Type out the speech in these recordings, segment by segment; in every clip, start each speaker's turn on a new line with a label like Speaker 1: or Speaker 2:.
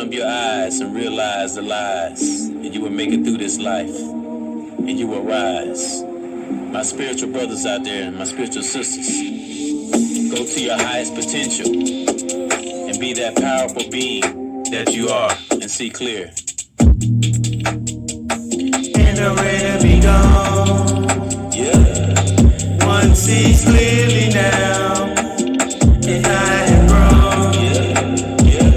Speaker 1: up your eyes and realize the lies, and you will make it through this life, and you will rise. My spiritual brothers out there and my spiritual sisters, go to your highest potential and be that powerful being that you are and see clear.
Speaker 2: And the way to be gone.
Speaker 1: Yeah.
Speaker 2: One sees clearly now. And I have grown.
Speaker 1: Yeah.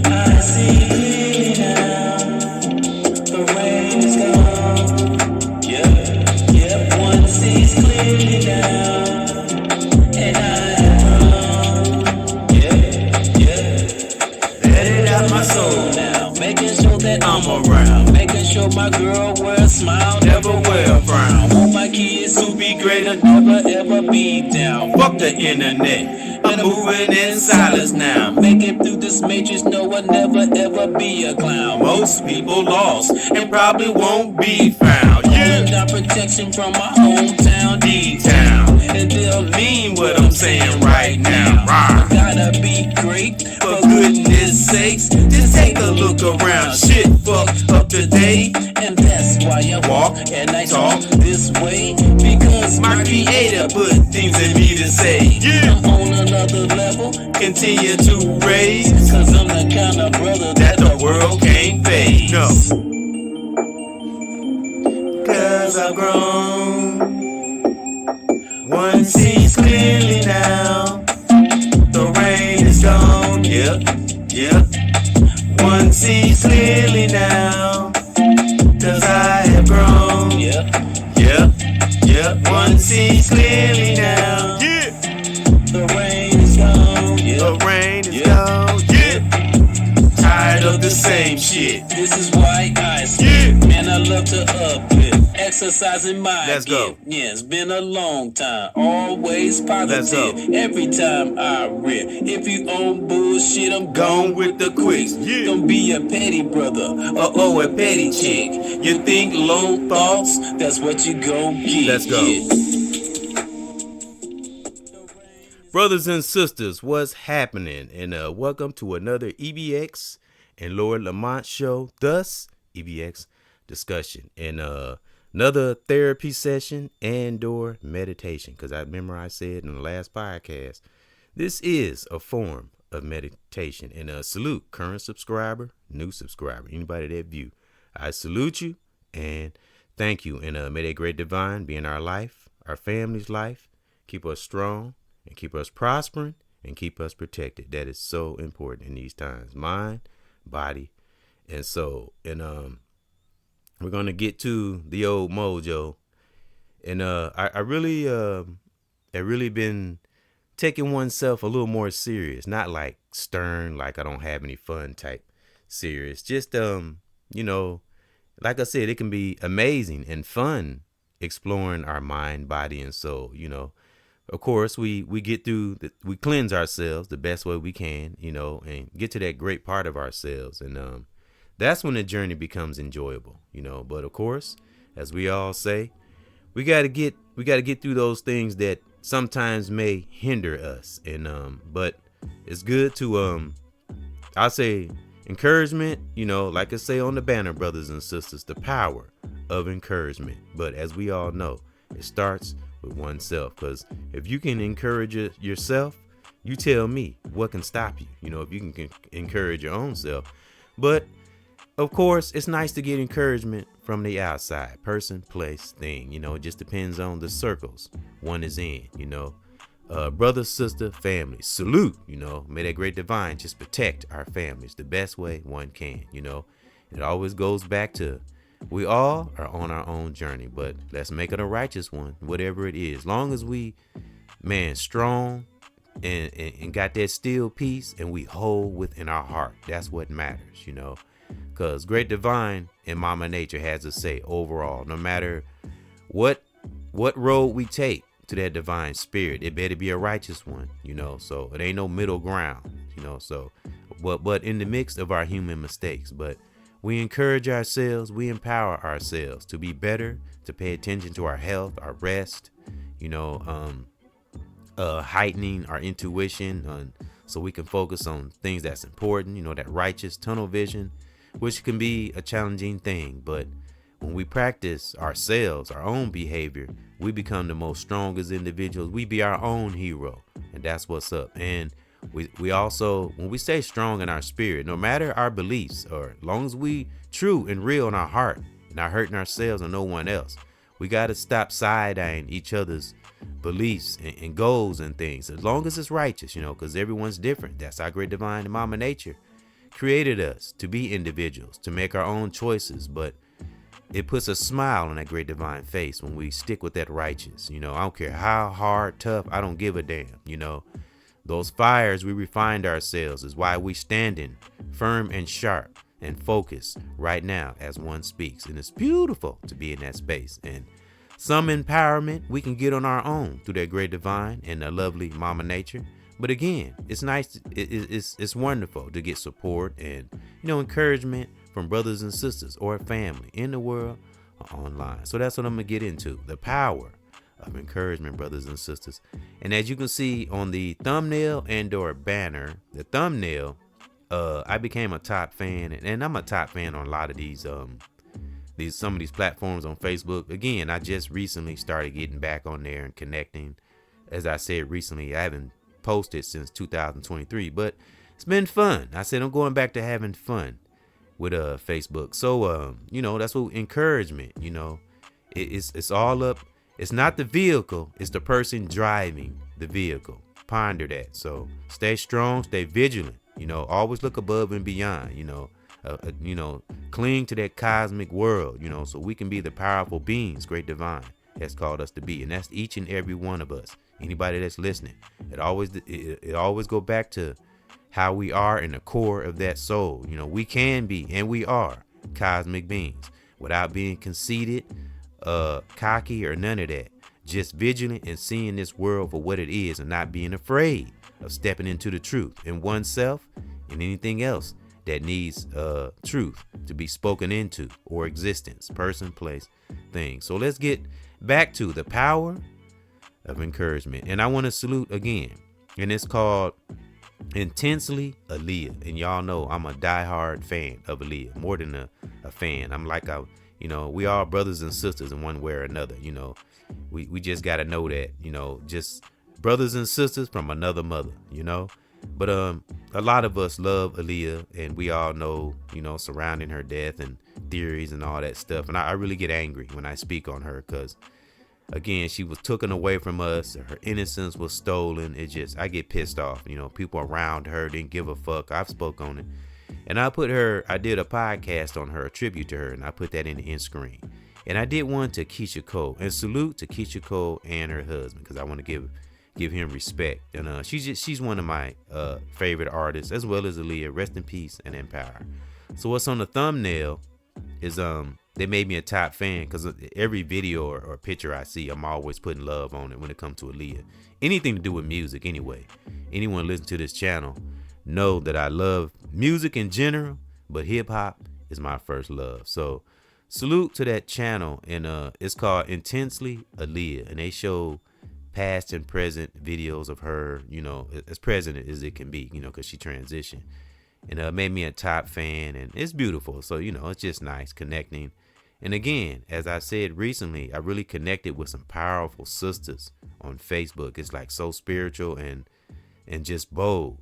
Speaker 2: I see clearly now. The rain is gone.
Speaker 1: Yeah.
Speaker 2: One sees clearly now. And I have grown.
Speaker 1: Yeah.
Speaker 2: Let it out my soul
Speaker 1: Now, making sure that
Speaker 2: I'm around.
Speaker 1: making sure my girl wear a smile,
Speaker 2: Never wear a frown.
Speaker 1: want my kids
Speaker 2: To be greater.
Speaker 1: never ever be down.
Speaker 2: Fuck the internet. I'm moving in silence now.
Speaker 1: Make it through this matrix, no one never ever be a clown.
Speaker 2: Most people lost and probably won't be found.
Speaker 1: Holding down protection from my hometown,
Speaker 2: D-Town.
Speaker 1: and they'll
Speaker 2: Mean what I'm saying right now.
Speaker 1: I gotta be great
Speaker 2: For goodness sakes, just take a look around. Shit fucked up today.
Speaker 1: and that's why I walk and I talk this way, because
Speaker 2: My creator put things in me to say.
Speaker 1: I'm on another level,
Speaker 2: Continue to raise
Speaker 1: cause I'm the kind of brother
Speaker 2: that the world can't fade. No. Cause I've grown. One sees clearly now. The rain is gone. One sees clearly now. Cause I have grown. One sees clearly now.
Speaker 1: the rain is gone.
Speaker 2: The rain is gone. Tired of the same shit.
Speaker 1: This is why I skip. Man, I love to uplift, exercising my
Speaker 2: Let's go.
Speaker 1: gift. Yeah, it's been a long time, always
Speaker 2: Let's go.
Speaker 1: positive. Every time I rip, if you own bullshit, I'm
Speaker 2: Gone with the quicks.
Speaker 1: Don't be a petty brother,
Speaker 2: Uh-oh, a petty chick. You think low thoughts?
Speaker 1: that's what you gon' get.
Speaker 2: Let's go.
Speaker 1: Yeah.
Speaker 3: Brothers and sisters, what's happening? And welcome to another EBX and Lord Lamont show, thus EBX discussion. And another therapy session and or meditation. Because I remember I said in the last podcast, this is a form of meditation. And salute current subscriber, new subscriber, anybody that view. I salute you and thank you. And may that great divine be in our life, our family's life, keep us strong, and keep us prospering and keep us protected. That is so important in these times. Mind, body, and soul. And we're gonna get to the old mojo. And I really been taking oneself a little more serious, not like stern, like I don't have any fun type serious. Just like I said, it can be amazing and fun exploring our mind, body, and soul. Of course, we get through, we cleanse ourselves the best way we can, and get to that great part of ourselves. And that's when the journey becomes enjoyable, But of course, as we all say, we got to get through those things that sometimes may hinder us. And but it's good to I'll say encouragement, like I say on the banner, brothers and sisters, the power of encouragement. But as we all know, it starts with oneself, because if you can encourage yourself, you tell me what can stop you, if you can encourage your own self. But of course, it's nice to get encouragement from the outside, person, place, thing. It just depends on the circles one is in. Brother, sister, family, salute. May that great divine just protect our families the best way one can. It always goes back to, we all are on our own journey, but let's make it a righteous one, whatever it is. Long as we, strong and got that still peace, and we whole within our heart. That's what matters, because great divine and Mama Nature has a say overall. No matter what road we take to that divine spirit, it better be a righteous one, So it ain't no middle ground, So, but in the mix of our human mistakes, but we encourage ourselves, we empower ourselves to be better, to pay attention to our health, our rest, heightening our intuition, so we can focus on things that's important, that righteous tunnel vision, which can be a challenging thing. But when we practice ourselves, our own behavior, we become the most strongest individuals. We be our own hero, and that's what's up. And we also, when we stay strong in our spirit, no matter our beliefs, or as long as we true and real in our heart, not hurting ourselves or no one else, we got to stop side-eyeing each other's beliefs and goals and things, as long as it's righteous, because everyone's different. That's our great divine and mama nature created us to be individuals, to make our own choices. But it puts a smile on that great divine face when we stick with that righteous. I don't care how hard, tough, I don't give a damn. Those fires, we refined ourselves, is why we standing firm and sharp and focused right now as one speaks. And it's beautiful to be in that space. And some empowerment we can get on our own through that great divine and the lovely mama nature. But again, it's nice. It's wonderful to get support and, encouragement from brothers and sisters or family in the world or online. So that's what I'm going to get into. The power of encouragement, brothers and sisters. And as you can see on the thumbnail and or banner, the thumbnail, I became a top fan, and I'm a top fan on a lot of some of these platforms on Facebook. Again, I just recently started getting back on there and connecting. As I said recently, I haven't posted since 2023, but it's been fun. I said I'm going back to having fun with Facebook. So that's what encouragement, it's all up. It's not the vehicle, it's the person driving the vehicle. Ponder that. So stay strong, stay vigilant, always look above and beyond, cling to that cosmic world, so we can be the powerful beings great divine has called us to be. And that's each and every one of us. Anybody that's listening, it always go back to how we are in the core of that soul. We can be, and we are cosmic beings without being conceited, cocky, or none of that. Just vigilant and seeing this world for what it is, and not being afraid of stepping into the truth in oneself and anything else that needs truth to be spoken into, or existence, person, place, thing. So let's get back to the power of encouragement. And I want to salute again, and it's called Intensely Aaliyah. And y'all know I'm a diehard fan of Aaliyah, more than a fan. I'm like we all brothers and sisters in one way or another. We just got to know that, just brothers and sisters from another mother, But a lot of us love Aaliyah, and we all know, surrounding her death and theories and all that stuff. And I really get angry when I speak on her, because again, she was taken away from us. Her innocence was stolen. I get pissed off. People around her didn't give a fuck. I've spoke on it. And I did a podcast on her, a tribute to her, and I put that in the end screen. And I did one to Keisha Cole, and salute to Keisha Cole and her husband, because I want to give him respect. And she's one of my favorite artists, as well as Aaliyah. Rest in peace and in power. So what's on the thumbnail is they made me a top fan, because every video or picture I see, I'm always putting love on it when it comes to Aaliyah. Anything to do with music anyway. Anyone listen to this channel know that I love music in general, but hip hop is my first love. So salute to that channel, and it's called Intensely Aaliyah, and they show past and present videos of her, as present as it can be, because she transitioned, and made me a top fan, and it's beautiful. So it's just nice connecting. And again, as I said recently, I really connected with some powerful sisters on Facebook. It's like so spiritual and just bold.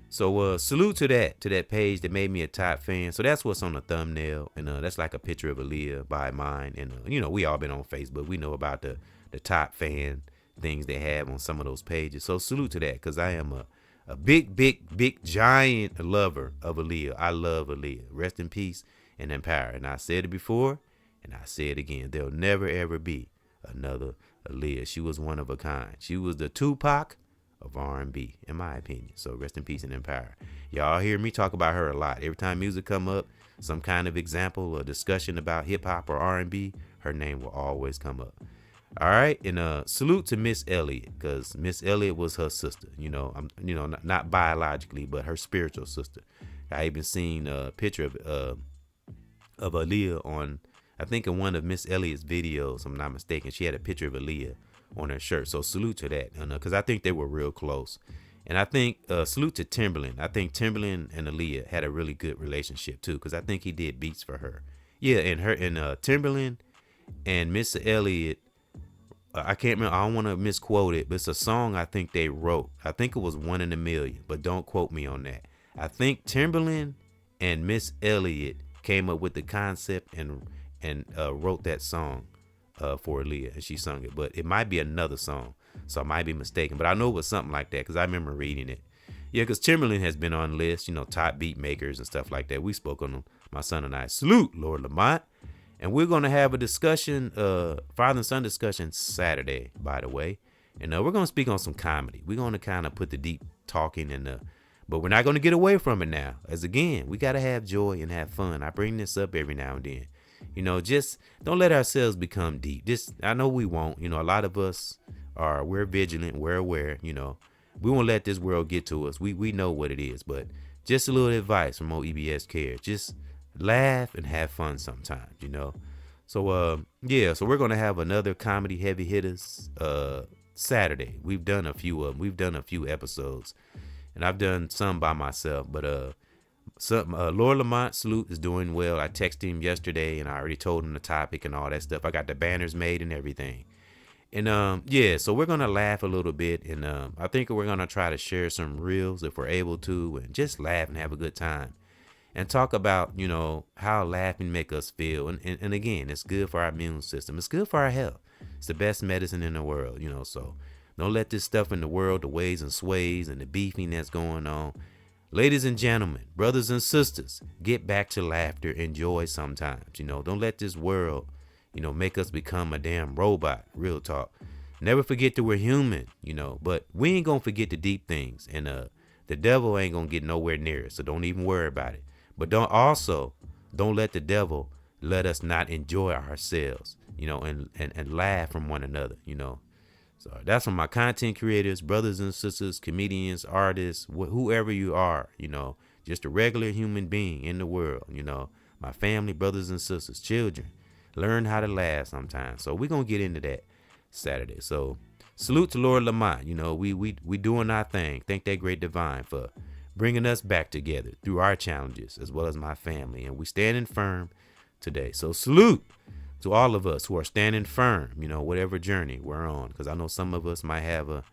Speaker 3: So salute to that page that made me a top fan. So that's what's on the thumbnail, and that's like a picture of Aaliyah by mine. And we all been on Facebook. We know about the top fan things they have on some of those pages. So salute to that, because I am a big giant lover of Aaliyah. I love Aaliyah. Rest in peace and in power. And I said it before, and I say it again. There'll never ever be another Aaliyah. She was one of a kind. She was the Tupac of R&B, in my opinion. So rest in peace and in power. Y'all hear me talk about her a lot. Every time music come up, some kind of example or discussion about hip hop or R&B, her name will always come up. All right, and salute to Miss Elliott, because Miss Elliott was her sister. Not biologically, but her spiritual sister. I even seen a picture of Aaliyah on, I think in one of Miss Elliott's videos, if I'm not mistaken. She had a picture of Aaliyah on her shirt. So salute to that, because I think they were real close. And I think salute to Timberland. I think Timberland and Aaliyah had a really good relationship too, because I think he did beats for her. Yeah, and Timberland and Mr. Elliott. I can't remember. I don't want to misquote it, but it's a song I think they wrote. I think it was One in a Million, but don't quote me on that. I think Timberland and Miss Elliott came up with the concept and wrote that song for Aaliyah, and she sung it. But it might be another song, so I might be mistaken. But I know it was something like that because I remember reading it. Yeah, because Timberland has been on lists, top beat makers and stuff like that. We spoke on them, my son and I. Salute, Lord Lamont. And we're going to have a discussion, father and son discussion Saturday, by the way. And we're going to speak on some comedy. We're going to kind of put the deep talking but we're not going to get away from it now. As again, we got to have joy and have fun. I bring this up every now and then. Just don't let ourselves become deep. I know we won't. A lot of us we're vigilant, we're aware. We won't let this world get to us. We know what it is. But just a little advice from old EBXCARES. Just laugh and have fun sometimes, So so we're gonna have another comedy heavy hitters Saturday. We've done a few of them. We've done a few episodes, and I've done some by myself. But Lord Lamont Salute is doing well. I texted him yesterday, and I already told him the topic and all that stuff. I got the banners made and everything. And so we're gonna laugh a little bit, and I think we're gonna try to share some reels if we're able to, and just laugh and have a good time. And talk about, how laughing make us feel. And again, it's good for our immune system. It's good for our health. It's the best medicine in the world, so don't let this stuff in the world, the ways and sways and the beefing that's going on. Ladies and gentlemen, brothers and sisters, get back to laughter and joy sometimes. Don't let this world, make us become a damn robot. Real talk. Never forget that we're human, but we ain't going to forget the deep things. And the devil ain't going to get nowhere near it. So don't even worry about it. But don't let the devil let us not enjoy ourselves, and laugh from one another, So that's from my content creators, brothers and sisters, comedians, artists, whoever you are, just a regular human being in the world, my family, brothers and sisters, children. Learn how to laugh sometimes. So we're going to get into that Saturday. So salute to Lord Lamont. We doing our thing. Thank that great divine for bringing us back together through our challenges, as well as my family. And we standing firm today. So salute to all of us who are standing firm, whatever journey we're on. Because I know some of us might have a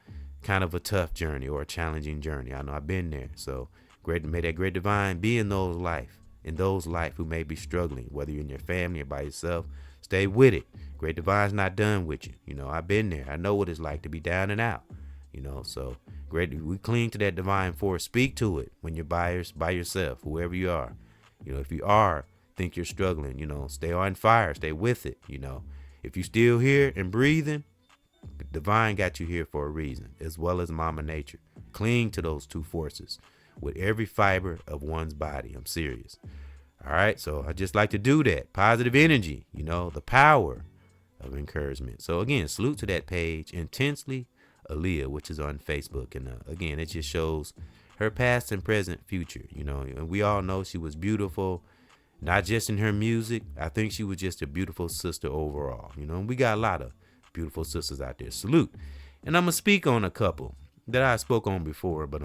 Speaker 3: kind of a tough journey or a challenging journey. I know I've been there. So may that great divine be in those life who may be struggling, whether you're in your family or by yourself. Stay with it. Great divine's not done with you. I've been there. I know what it's like to be down and out. So great. We cling to that divine force. Speak to it when you're by yourself, whoever you are. If you think you're struggling, stay on fire, stay with it. If you're still here and breathing, divine got you here for a reason, as well as Mama Nature. Cling to those two forces with every fiber of one's body. I'm serious. All right. So I just like to do that. Positive energy, the power of encouragement. So again, salute to that page, Intensely Aaliyah, which is on Facebook. And again, it just shows her past and present future, and we all know she was beautiful, not just in her music. I think she was just a beautiful sister overall, and we got a lot of beautiful sisters out there. Salute. And I'm going to speak on a couple that I spoke on before, but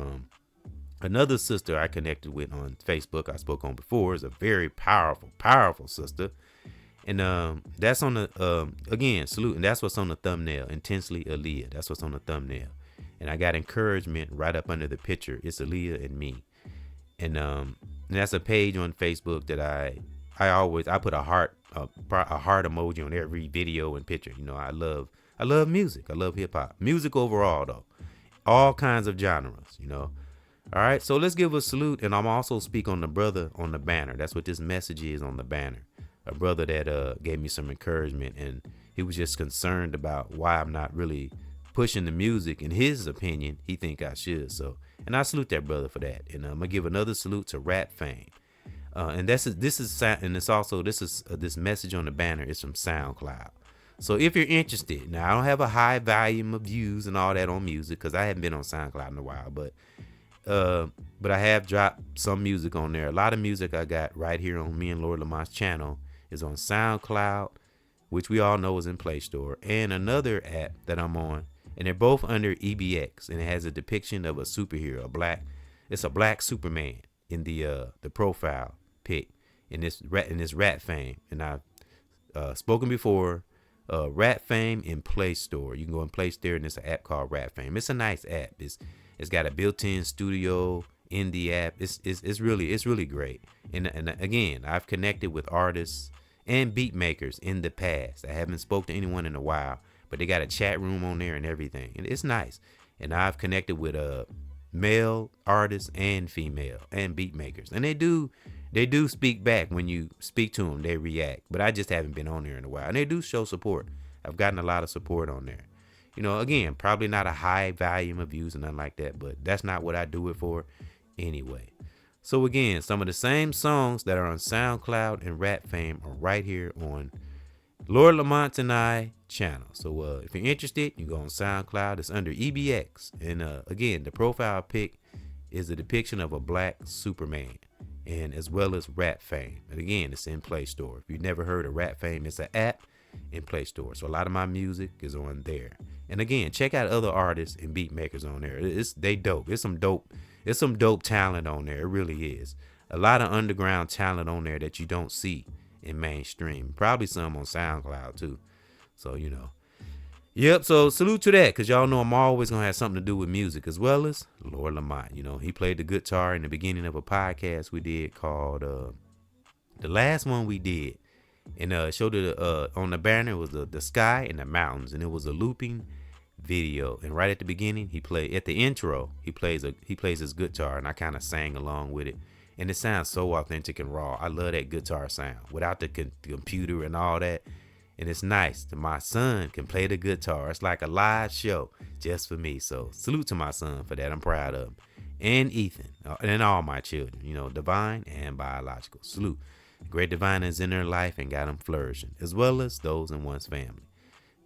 Speaker 3: another sister I connected with on Facebook I spoke on before is a very powerful sister. And that's on the, again, salute. And that's what's on the thumbnail, Intensely Aaliyah. That's what's on the thumbnail. And I got encouragement right up under the picture. It's Aaliyah and me. And that's a page on Facebook that I put a heart emoji on every video and picture. I love music. I love hip hop. Music overall, though. All kinds of genres, All right. So let's give a salute. And I'm also speak on the brother on the banner. That's what this message is on the banner. A brother that gave me some encouragement, and he was just concerned about why I'm not really pushing the music. In his opinion, he think I should. So, and I salute that brother for that. And I'm gonna give another salute to Rap Fame. And this message on the banner is from SoundCloud. So if you're interested, now I don't have a high volume of views and all that on music because I haven't been on SoundCloud in a while, but I have dropped some music on there. A lot of music I got right here on me and Lord Lamont's channel is on SoundCloud, which we all know is in Play Store, and another app that I'm on and they're both under EBX, and it has a depiction of a superhero, it's a black Superman in the profile pic in this Rat Fame. And I've spoken before, Rat Fame in Play Store. You can go in Play Store, and it's an app called Rat Fame. It's a nice app. It's got a built-in studio in the app. It's really great. And again, I've connected with artists and beat makers in the past. I haven't spoke to anyone in a while, but they got a chat room on there and everything, and it's nice. And I've connected with male artists and female and beat makers, and they do speak back. When you speak to them, they react. But I just haven't been on there in a while, and they do show support. I've gotten a lot of support on there. Again, probably not a high volume of views and nothing like that, but that's not what I do it for anyway. So again, some of the same songs that are on SoundCloud and Rat Fame are right here on Lord Lamont and I channel. So if you're interested, you go on SoundCloud. It's under EBX. And again, the profile pic is a depiction of a black Superman, and as well as Rat Fame. And again, it's in Play Store. If you've never heard of Rat Fame, it's an app in Play Store. So a lot of my music is on there. And again, check out other artists and beat makers on there. They dope. It's some dope talent on there. It really is. A lot of underground talent on there that you don't see in mainstream. Probably some on SoundCloud too. So, Yep, so salute to that, because y'all know I'm always going to have something to do with music, as well as Lord Lamont. He played the guitar in the beginning of a podcast we did called, the last one we did. And showed it on the banner was the sky and the mountains, and it was a looping video. And right at the beginning, at the intro, he plays his guitar, and I kind of sang along with it. And it sounds so authentic and raw. I love that guitar sound without the computer and all that. And it's nice that my son can play the guitar. It's like a live show just for me. So salute to my son for that. I'm proud of him. And Ethan and all my children, divine and biological. Salute. Great divine is in their life and got them flourishing, as well as those in one's family.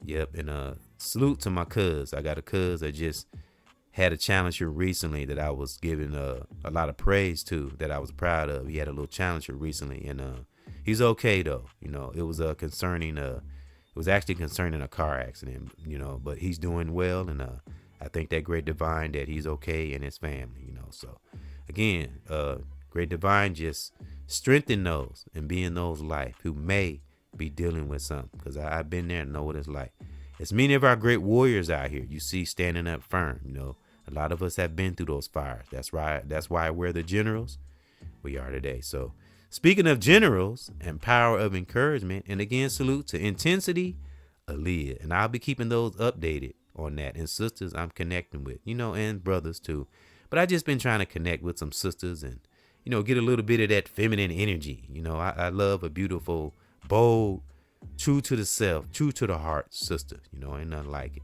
Speaker 3: Yep. And salute to my cuz. I got a cuz that just had a challenger recently that I was giving a lot of praise to, that I was proud of. He had a little challenger recently, and he's okay though. It was concerning it was actually concerning a car accident, but he's doing well, and I think that great divine that he's okay and his family, So again, great divine just strengthen those and be in those life who may be dealing with something, because I've been there and know what it's like. It's many of our great warriors out here you see standing up firm. A lot of us have been through those fires. That's why we're the generals we are today. So speaking of generals and power of encouragement, and again, salute to Intensity Aaliyah. And I'll be keeping those updated on that. And sisters I'm connecting with, and brothers too. But I just been trying to connect with some sisters and, get a little bit of that feminine energy. I love a beautiful, bold, true to the self, true to the heart sister. Ain't nothing like it.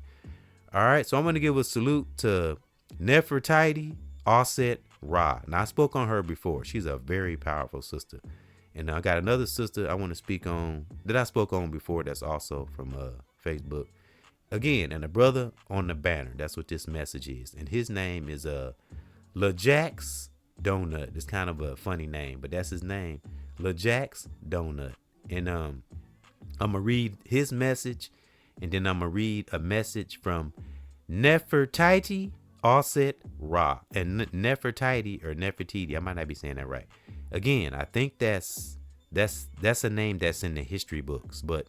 Speaker 3: All right. So I'm going to give a salute to Nefertiti Offset Ra. Now, I spoke on her before. She's a very powerful sister. And I got another sister I want to speak on that I spoke on before, that's also from Facebook. Again, and a brother on the banner. That's what this message is. And his name is Lajax Donut. It's kind of a funny name, but that's his name. Lajax Donut. And I'm going to read his message, and then I'm going to read a message from Nefertiti Offset Ra. And Nefertiti or Nefertiti, I might not be saying that right. Again, I think that's a name that's in the history books, but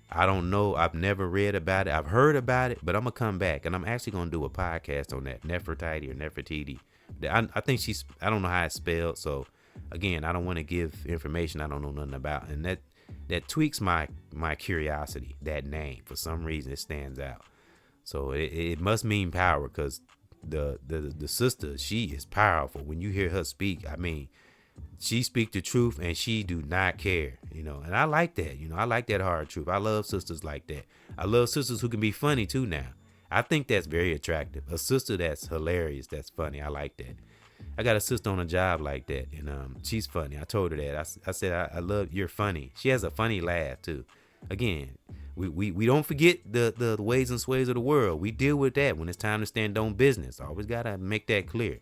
Speaker 3: I don't know. I've never read about it. I've heard about it, but I'm gonna come back, and I'm actually gonna do a podcast on that, Nefertiti or Nefertiti. I think I don't know how it's spelled, so again, I don't want to give information I don't know nothing about, and that tweaks my curiosity. That name, for some reason, it stands out. So it must mean power, because the sister, she is powerful. When you hear her speak, I mean, she speak the truth, and she do not care, and I like that. I like that hard truth. I love sisters like that. I love sisters who can be funny too now. I think that's very attractive. A sister that's hilarious, that's funny. I like that. I got a sister on a job like that, and she's funny. I told her that. I said, I love, you're funny. She has a funny laugh too. Again, we don't forget the ways and sways of the world. We deal with that when it's time to stand on business. Always gotta make that clear.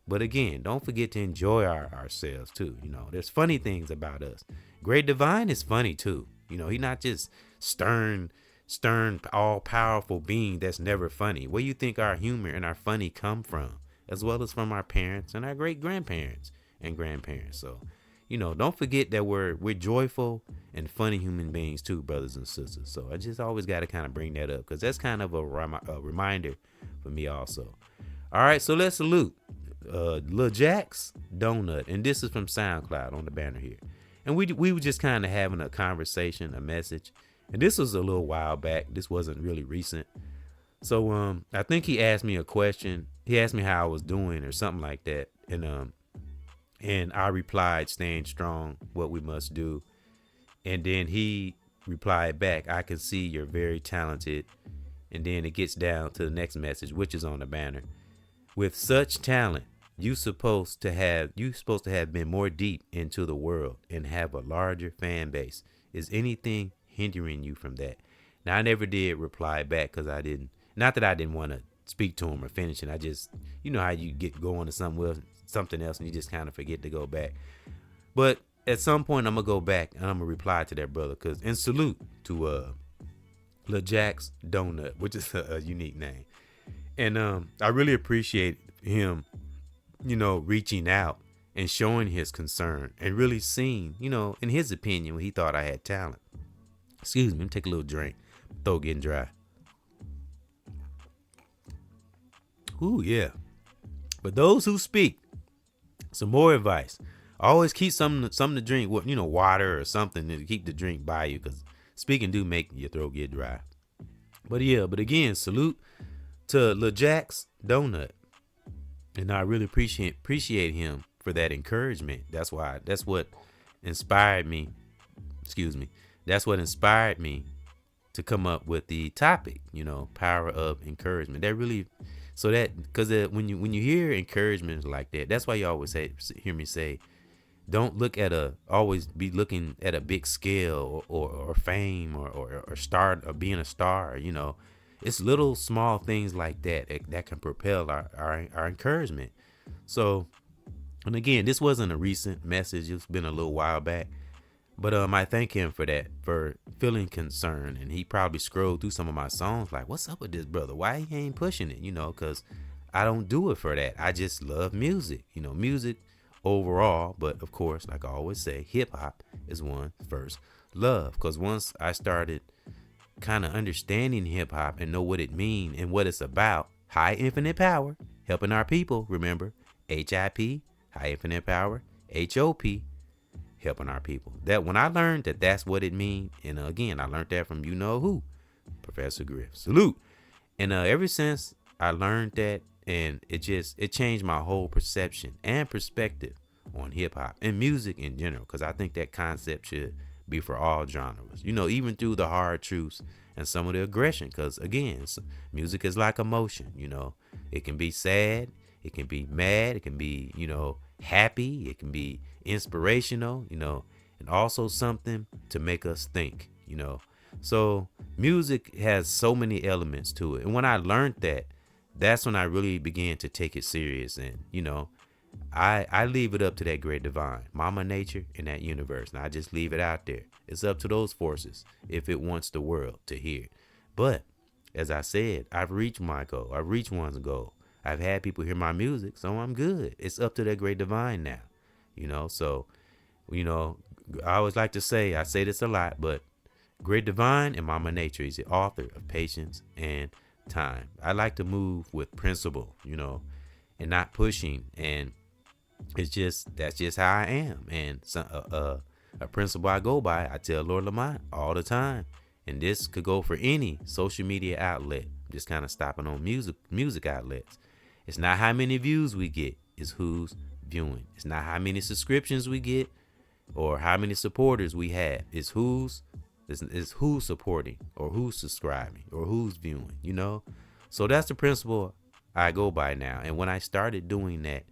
Speaker 3: But again, don't forget to enjoy ourselves too. There's funny things about us. Great Divine is funny too. He's not just stern, stern, all-powerful being that's never funny. Where you think our humor and our funny come from, as well as from our parents and our great-grandparents and grandparents. So, don't forget that we're joyful and funny human beings too, brothers and sisters. So I just always got to kind of bring that up because that's kind of a reminder for me also. All right, so let's salute Lajax Donut, and this is from SoundCloud on the banner here. And we were just kind of having a conversation, a message, and this was a little while back. This wasn't really recent. So I think he asked me a question. He asked me how I was doing or something like that, and I replied, "Staying strong, what we must do." And then he replied back, "I can see you're very talented." And then it gets down to the next message, which is on the banner. "With such talent, you supposed to have been more deep into the world and have a larger fan base. Is anything hindering you from that?" Now, I never did reply back because I didn't. Not that I didn't want to speak to him or finish it. I just, how you get going to something else and you just kind of forget to go back. But at some point, I'm gonna go back and I'm gonna reply to that brother and salute to Lajax Donut, which is a unique name. And I really appreciate him, reaching out and showing his concern and really seeing, in his opinion, when he thought I had talent. Excuse me, let me take a little drink. Throat getting dry. Ooh, yeah. But those who speak, some more advice. Always keep something to drink, water or something to keep the drink by you, because speaking do make your throat get dry. But again, salute to Lajax Donut. And I really appreciate him for that encouragement. That's what inspired me. Excuse me. That's what inspired me to come up with the topic, power of encouragement. That really, so that, because when you hear encouragement like that, that's why you always hear me say, don't always be looking at a big scale or fame or star or being a star. It's little small things like that can propel our encouragement. So, and again, this wasn't a recent message. It's been a little while back. But I thank him for that, for feeling concerned. And he probably scrolled through some of my songs like, what's up with this brother? Why he ain't pushing it? Because I don't do it for that. I just love music, music overall. But of course, like I always say, hip hop is one first love. Because once I started kind of understanding hip hop and know what it means and what it's about, high infinite power, helping our people, remember, HIP, high infinite power, HOP, helping our people. That when I learned that's what it means, and again, I learned that from who, Professor Griff. Salute. And ever since I learned that, and it changed my whole perception and perspective on hip hop and music in general, because I think that concept should be for all genres, even through the hard truths and some of the aggression, because again, music is like emotion. It can be sad, it can be mad, it can be happy, it can be inspirational, and also something to make us think. So music has so many elements to it, and when I learned that's when I really began to take it serious. And I leave it up to that great divine, Mama Nature, and that universe. And I just leave it out there. It's up to those forces if it wants the world to hear it. But as I said, I've reached my goal. I've reached one's goal. I've had people hear my music, so I'm good. It's up to that great divine now. So, I always like to say, I say this a lot, but great divine and Mama Nature is the author of patience and time. I like to move with principle, and not pushing. And that's just how I am. And a principle I go by, I tell Lord Lamont all the time. And this could go for any social media outlet. Just kind of stopping on music outlets. It's not how many views we get, it's who's viewing. It's not how many subscriptions we get or how many supporters we have. It's who's supporting or who's subscribing or who's viewing, So that's the principle I go by now. And when I started doing that,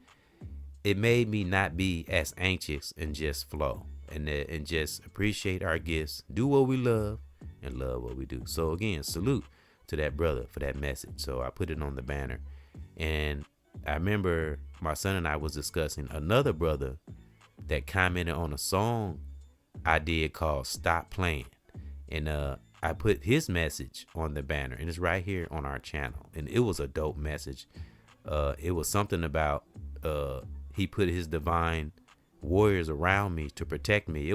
Speaker 3: it made me not be as anxious and just flow and just appreciate our gifts, do what we love, and love what we do. So again, salute to that brother for that message. So I put it on the banner. And I remember my son and I was discussing another brother that commented on a song I did called Stop Playing. And I put his message on the banner, and it's right here on our channel. And it was a dope message. It was something about he put his divine warriors around me to protect me.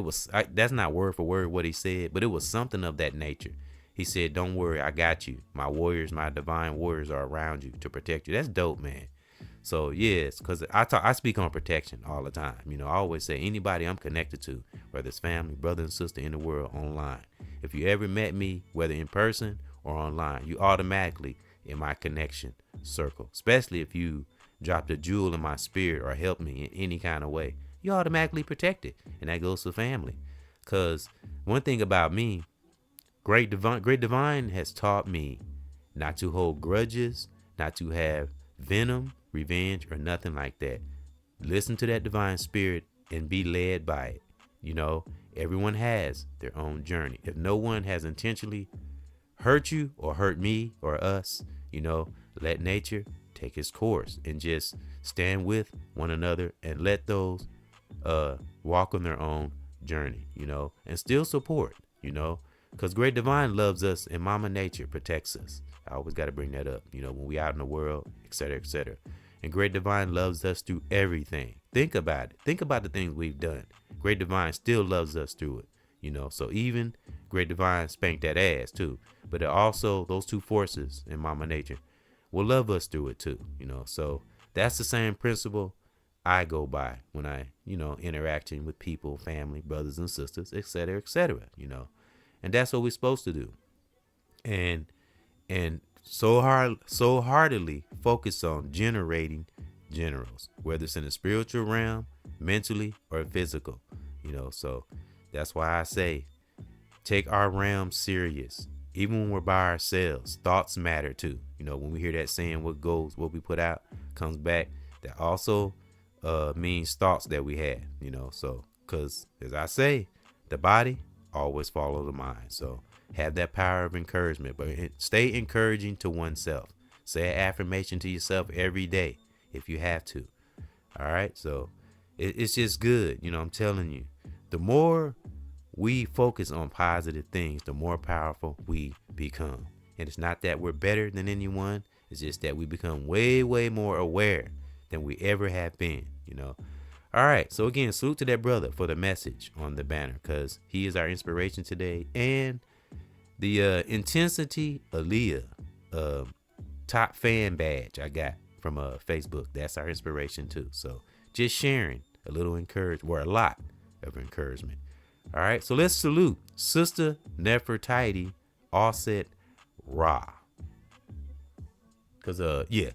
Speaker 3: That's not word for word what he said, but it was something of that nature. He said, don't worry, I got you. My warriors, my divine warriors are around you to protect you. That's dope, man. So yes, because I speak on protection all the time. You know, I always say anybody I'm connected to, whether it's family, brother and sister in the world, online. If you ever met me, whether in person or online, you automatically in my connection circle. Especially if you dropped a jewel in my spirit or helped me in any kind of way, you automatically protected. And that goes to family. Because one thing about me, Great Divine has taught me not to hold grudges, not to have venom, revenge, or nothing like that. Listen to that divine spirit and be led by it. You know, everyone has their own journey. If no one has intentionally hurt you or hurt me or us, you know, let nature take its course and just stand with one another and let those walk on their own journey, you know, and still support, you know, because Great Divine loves us and Mama Nature protects us. I always got to bring that up, you know, when we out in the world, etc., etc. And Great Divine loves us through everything. Think about it. Think about the things we've done. Great Divine still loves us through it, you know. So even Great Divine spanked that ass too. But also those two forces in Mama Nature will love us through it too, you know. So that's the same principle I go by when I, you know, interacting with people, family, brothers and sisters, etc., you know. And that's what we're supposed to do. And so heartily focus on generating generals, whether it's in the spiritual realm, mentally, or physical, you know. So that's why I say take our realm serious. Even when we're by ourselves, thoughts matter too. You know, when we hear that saying, what we put out comes back, that also means thoughts that we had, you know. So, because as I say, the body always follow the mind. So have that power of encouragement, but stay encouraging to oneself. Say an affirmation to yourself every day if you have to. All right. So it's just good. You know, I'm telling you, the more we focus on positive things, the more powerful we become. And it's not that we're better than anyone. It's just that we become way, way more aware than we ever have been, you know. All right. So again, salute to that brother for the message on the banner, because he is our inspiration today. And the Intensity Aaliyah top fan badge I got from Facebook, that's our inspiration too. So just sharing a little encouragement, or a lot of encouragement. All right. So let's salute Sister Nefertiti Offset Ra. Because yeah.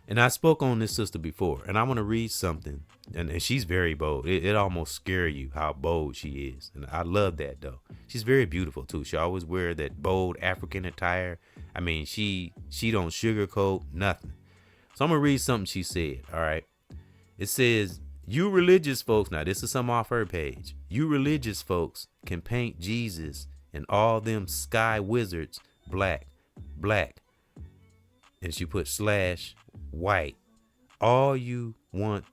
Speaker 3: And I spoke on this sister before, and I want to read something. And she's very bold. It almost scares you how bold she is. And I love that, though. She's very beautiful, too. She always wear that bold African attire. I mean, she don't sugarcoat nothing. So I'm going to read something she said, all right? It says, you religious folks, now this is some off her page. You religious folks can paint Jesus and all them sky wizards black. And she put / white. All you want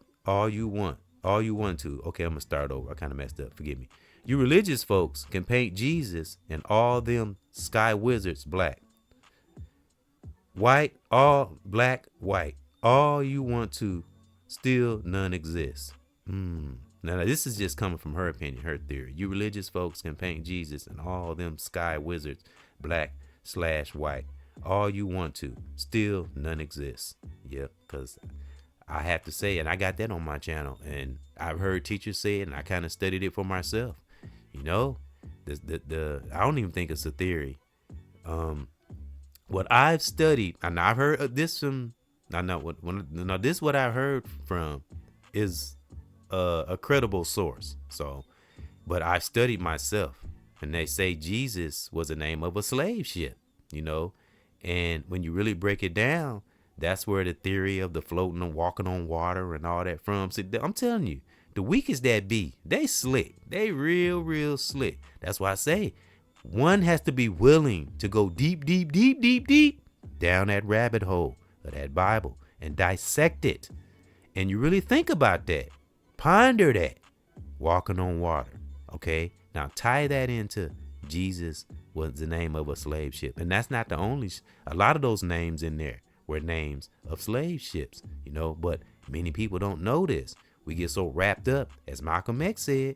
Speaker 3: to. Okay, I'm gonna start over. I kind of messed up. Forgive me. You religious folks can paint Jesus and all them sky wizards black. White, all black, white. All you want to, still none exists. Now this is just coming from her opinion, her theory. You religious folks can paint Jesus and all them sky wizards black / white. All you want to, still none exists. Yep, because I have to say, and I got that on my channel, and I've heard teachers say it, and I kind of studied it for myself. You know, I don't even think it's a theory. What I've studied, and I've heard this from, this what I've heard from is a credible source. So, but I've studied myself, and they say Jesus was the name of a slave ship, you know. And when you really break it down, that's where the theory of the floating and walking on water and all that from. So I'm telling you, the weakest that be, they slick. They real slick. That's why I say one has to be willing to go deep down that rabbit hole of that Bible and dissect it. And you really think about that. Ponder that. Walking on water. Okay. Now tie that into Jesus was the name of a slave ship. And that's not the only, a lot of those names in there were names of slave ships, you know, but many people don't know this. We get so wrapped up, as Malcolm X said,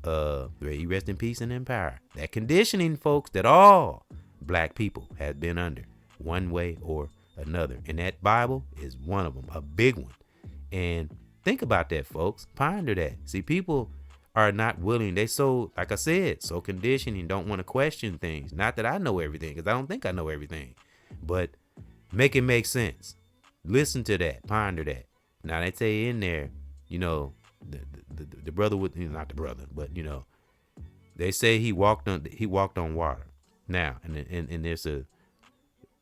Speaker 3: may he rest in peace and in power, that conditioning, folks, that all black people have been under one way or another. And that Bible is one of them, a big one. And think about that, folks. Ponder that. See, people are not willing. They so, like I said, so conditioning, don't want to question things. Not that I know everything, because I don't think I know everything, but make it make sense. Listen to that. Ponder that. Now they say in there, you know, the brother with, not the brother, but you know, they say he walked on water. Now, and there's a,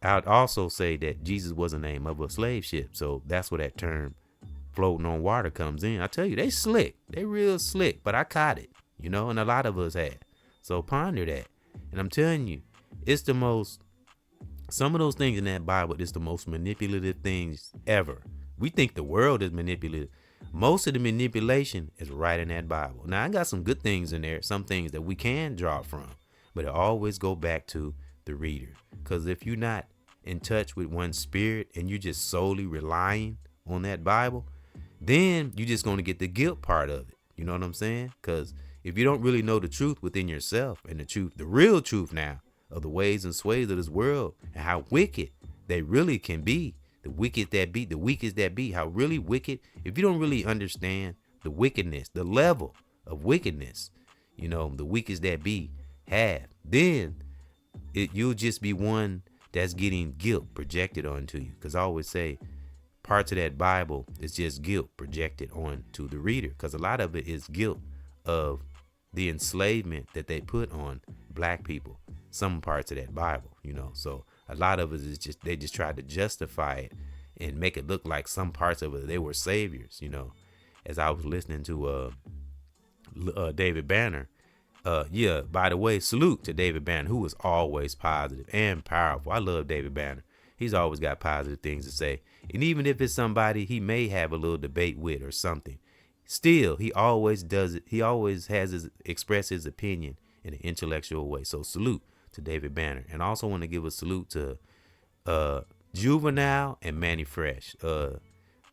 Speaker 3: I'd also say that Jesus was the name of a slave ship. So that's where that term floating on water comes in. I tell you, they slick. They real slick, but I caught it, you know, and a lot of us had. So ponder that. And I'm telling you, it's the most, some of those things in that Bible is the most manipulative things ever. We think the world is manipulative. Most of the manipulation is right in that Bible. Now, I got some good things in there, some things that we can draw from, but it always go back to the reader. Because if you're not in touch with one spirit and you're just solely relying on that Bible, then you're just going to get the guilt part of it. You know what I'm saying? Because if you don't really know the truth within yourself, and the truth, the real truth now of the ways and sways of this world and how wicked they really can be, the wicked that be, the weakest that be, how really wicked, if you don't really understand the wickedness, the level of wickedness, you know, the weakest that be have, then you'll just be one that's getting guilt projected onto you. Because I always say parts of that Bible is just guilt projected onto the reader, because a lot of it is guilt of the enslavement that they put on black people, some parts of that Bible, you know. So a lot of it is just, they just tried to justify it and make it look like some parts of it, they were saviors, you know. As I was listening to David Banner, yeah, by the way, salute to David Banner, who is always positive and powerful. I love David Banner. He's always got positive things to say. And even if it's somebody he may have a little debate with or something, still, he always does it. He always has express his opinion in an intellectual way. So salute to David Banner. And I also want to give a salute to Juvenile and Manny Fresh.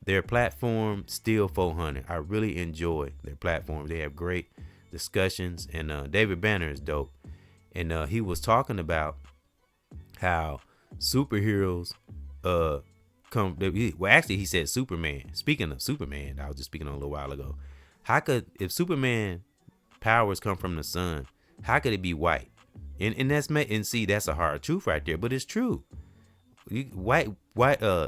Speaker 3: Their platform, Still 400. I really enjoy their platform. They have great discussions, and David Banner is dope. And he was talking about how superheroes come. Well, actually, he said Superman. Speaking of Superman, I was just speaking on a little while ago. How could, if Superman powers come from the sun, how could it be white? And that's a hard truth right there, but it's true. White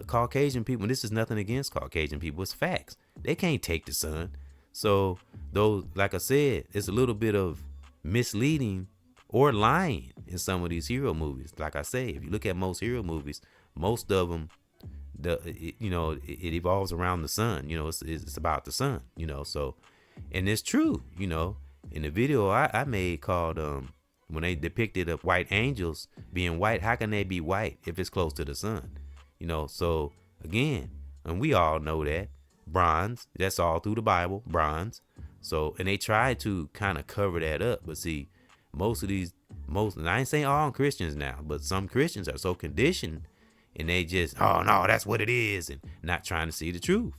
Speaker 3: Caucasian people, and this is nothing against Caucasian people, it's facts. They can't take the sun. So those, like I said, it's a little bit of misleading or lying in some of these hero movies. Like I say, if you look at most hero movies, most of them, it evolves around the sun. You know, it's about the sun. You know, so, and it's true. You know, in the video I made called when they depicted of white angels being white, how can they be white if it's close to the sun? You know, so again, and we all know that bronze, that's all through the Bible, bronze. So, and they try to kind of cover that up, but see, and I ain't saying all Christians now, but some Christians are so conditioned and they just, oh no, that's what it is, and not trying to see the truth.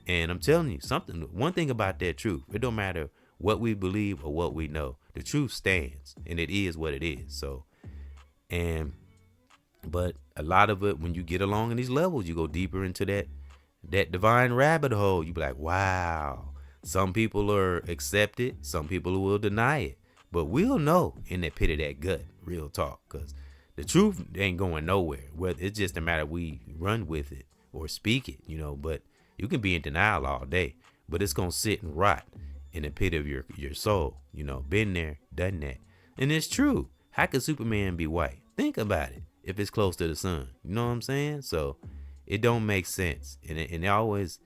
Speaker 3: And I'm telling you something, one thing about that truth, it don't matter what we believe or what we know, the truth stands, and it is what it is. So, but a lot of it, when you get along in these levels, you go deeper into that divine rabbit hole. You be like, wow, some people are accepted, some people will deny it, but we'll know in that pit of that gut, real talk, because the truth ain't going nowhere. Whether it's just a matter we run with it or speak it, you know. But you can be in denial all day, but it's gonna sit and rot in the pit of your soul. You know, been there, done that, and it's true. How could Superman be white? Think about it. If it's close to the sun, you know what I'm saying? So it don't make sense, and it always,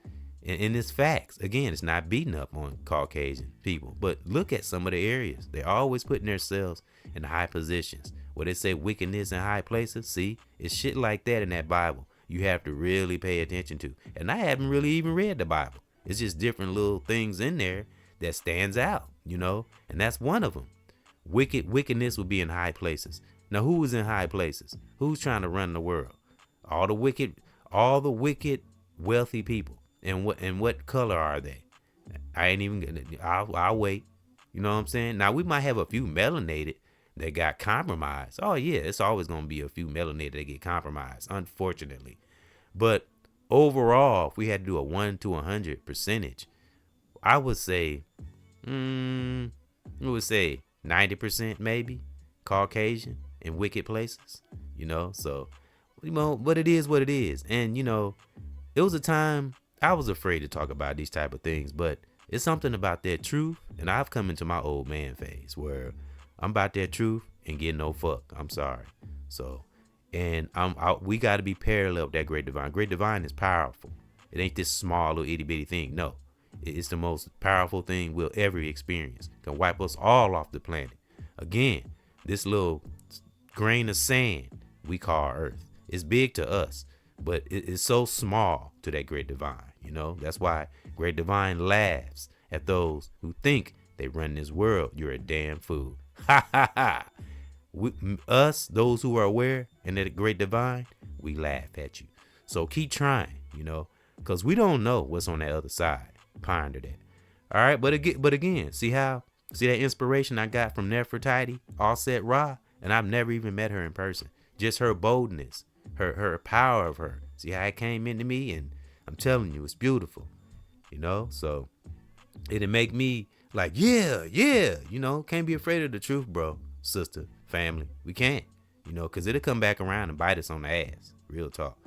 Speaker 3: and it's facts. Again, it's not beating up on Caucasian people, but look at some of the areas. They're always putting themselves in high positions where they say wickedness in high places. See, it's shit like that in that Bible you have to really pay attention to. And I haven't really even read the Bible. It's just different little things in there that stands out, you know, and that's one of them. Wickedness will be in high places. Now, who is in high places? Who's trying to run the world? All the wicked wealthy people. And what color are they? I ain't even gonna. I'll wait. You know what I'm saying? Now we might have a few melanated that got compromised. Oh yeah, it's always gonna be a few melanated that get compromised, unfortunately. But overall, if we had to do a 1 to 100 percentage, I would say, I would say 90% maybe Caucasian in wicked places. You know, so but it is what it is. And it was a time I was afraid to talk about these type of things, but it's something about that truth. And I've come into my old man phase where I'm about that truth and get no fuck. I'm sorry. So, and we got to be parallel with that great divine. Great divine is powerful. It ain't this small little itty bitty thing. No, it's the most powerful thing we'll ever experience. Can wipe us all off the planet. Again, this little grain of sand we call Earth. It's big to us, but it's so small to that great divine. That's why great divine laughs at those who think they run this world. You're a damn fool. Ha ha ha. Us, those who are aware and that great divine, we laugh at you. So keep trying, because we don't know what's on that other side. Ponder that. All right, but again, see that inspiration I got from Nefertiti, Offset Ra, and I've never even met her in person. Just her boldness, her power of her. See how it came into me, and I'm telling you, it's beautiful. So it'll make me like, yeah, can't be afraid of the truth, bro, sister, family. We can't, because it'll come back around and bite us on the ass. Real talk.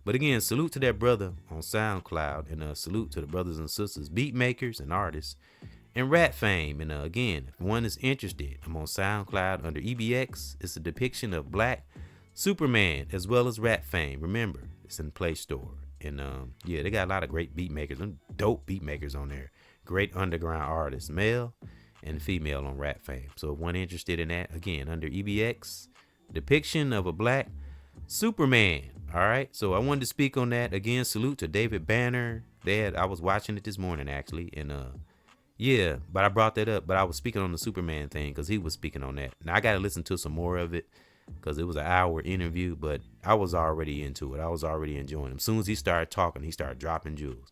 Speaker 3: But again, salute to that brother on SoundCloud, and salute to the brothers and sisters, beat makers and artists, and rap fame. And again, if one is interested, I'm on SoundCloud under EBX. It's a depiction of Black Superman as well as rap fame. Remember, it's in the Play Store. And they got a lot of great beat makers and dope beat makers on there. Great underground artists, male and female, on rap fame. So if one interested in that, again, under EBX, depiction of a Black Superman. All right. So I wanted to speak on that. Again, salute to David Banner. I was watching it this morning actually, and but I brought that up. But I was speaking on the Superman thing because he was speaking on that. Now I got to listen to some more of it, because it was an hour interview, but I was already into it. I was already enjoying him. As soon as he started talking, he started dropping jewels.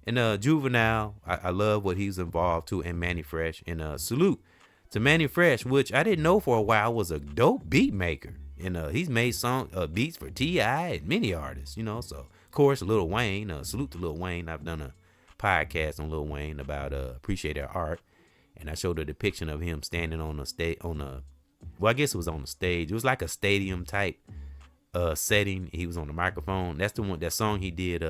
Speaker 3: And Juvenile, I love what he's involved to, and Manny Fresh. And salute to Manny Fresh, which I didn't know for a while was a dope beat maker. And he's made beats for T.I. and many artists, So, of course, Lil Wayne. Salute to Lil Wayne. I've done a podcast on Lil Wayne about Appreciate Their Art. And I showed a depiction of him standing on I guess it was on the stage. It was like a stadium type setting. He was on the microphone. That's that song he did,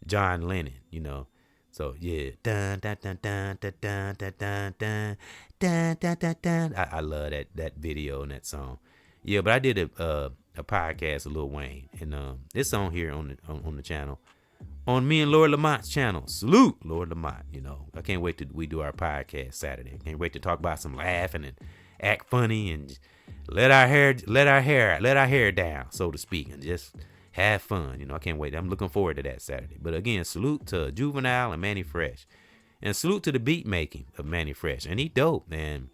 Speaker 3: John Lennon, So yeah. Dun, dun, dun, dun, dun, dun, dun, dun, dun, dun, dun, dun, dun. I love that video and that song. Yeah, but I did a podcast of Lil Wayne, and it's on here on the channel. On me and Lord Lamont's channel. Salute, Lord Lamont. I can't wait till we do our podcast Saturday. Can't wait to talk about some laughing and act funny and let our hair down, so to speak, and just have fun. I can't wait. I'm looking forward to that Saturday. But again, salute to Juvenile and Manny Fresh, and salute to the beat making of Manny Fresh. And he dope, man.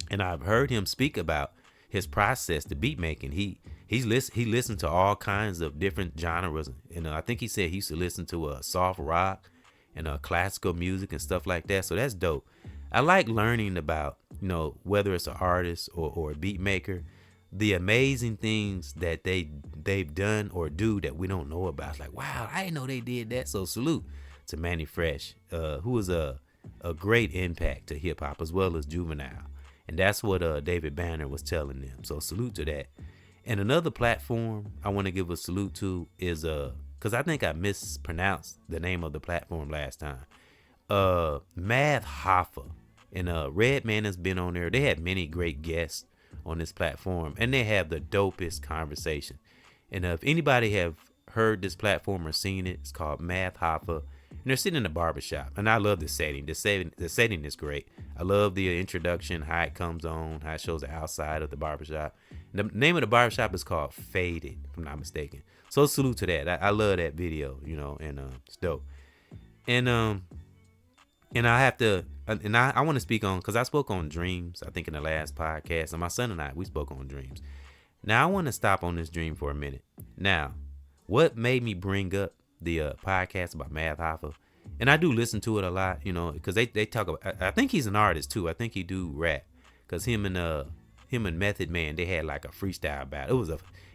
Speaker 3: And I've heard him speak about his process to beat making. He listened to all kinds of different genres, and I think he said he used to listen to soft rock and classical music and stuff like that. So that's dope. I like learning about, whether it's an artist or a beat maker, the amazing things that they've done or do that we don't know about. It's like, wow, I didn't know they did that. So salute to Manny Fresh, who was a great impact to hip hop as well as Juvenile. And that's what David Banner was telling them. So salute to that. And another platform I want to give a salute to is because I think I mispronounced the name of the platform last time. Math Hoffa. And Redman has been on there. They had many great guests on this platform, and they have the dopest conversation. And if anybody have heard this platform or seen it, it's called Math Hoffa. And they're sitting in a barbershop, and I love the setting. The setting is great. I love the introduction, how it comes on, how it shows the outside of the barbershop. The name of the barbershop is called Faded, if I'm not mistaken. So salute to that. I love that video, and it's dope. And I have to and I want to speak on, because I spoke on dreams, I think in the last podcast, and my son and I, we spoke on dreams. Now I want to stop on this dream for a minute. Now, what made me bring up the podcast about Math Hoffa? And I do listen to it a lot, you know, because they talk about. I think he's an artist too. I think he do rap, because him and Method Man, they had like a freestyle battle.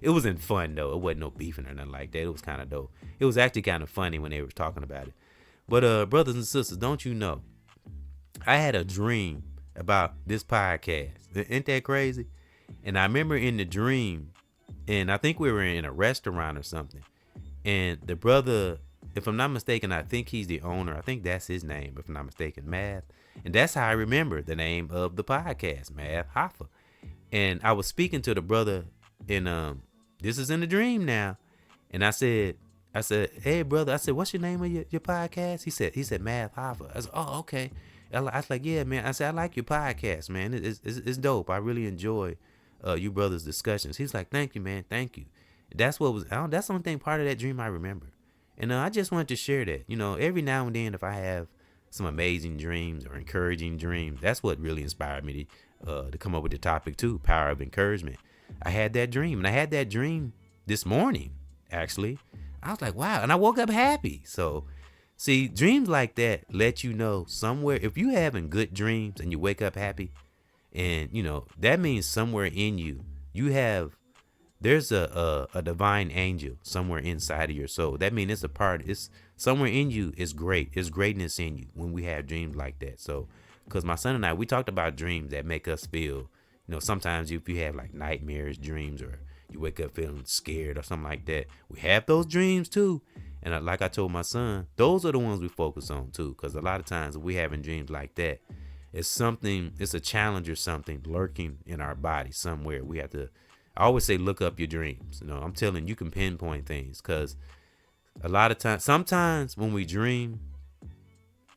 Speaker 3: It was in fun though. It wasn't no beefing or nothing like that. It was kind of dope. It was actually kind of funny when they were talking about it. But brothers and sisters, don't you know? I had a dream about this podcast. Ain't that crazy? And I remember in the dream, and I think we were in a restaurant or something. And the brother, if I'm not mistaken, I think he's the owner. I think that's his name, if I'm not mistaken, Math. And that's how I remember the name of the podcast, Math Hoffa. And I was speaking to the brother, and this is in the dream now. And I said, hey brother, I said, what's your name of your podcast? He said Math Hoffa. I said, oh, okay. I was like, yeah, man. I said, I like your podcast, man. It's dope. I really enjoy you brothers' discussions. He's like, thank you, man. Thank you. That's the only thing, part of that dream I remember. And I just wanted to share that. You know, every now and then, if I have some amazing dreams or encouraging dreams, that's what really inspired me to come up with the topic too, power of encouragement. I had that dream, and I had that dream this morning, actually. I was like, wow. And I woke up happy. So, see, dreams like that let you know somewhere, if you having good dreams and you wake up happy, and, you know, that means somewhere in you, there's a divine angel somewhere inside of your soul. That means it's somewhere in you is great. It's greatness in you when we have dreams like that. So, because my son and I, we talked about dreams that make us feel, you know, sometimes if you have like nightmares dreams, or you wake up feeling scared or something like that, we have those dreams too. And like I told my son, those are the ones we focus on too. Because a lot of times if we having dreams like that, it's a challenge or something lurking in our body somewhere. We have to, I always say, look up your dreams. You know, I'm telling you, can pinpoint things, because a lot of times, sometimes when we dream,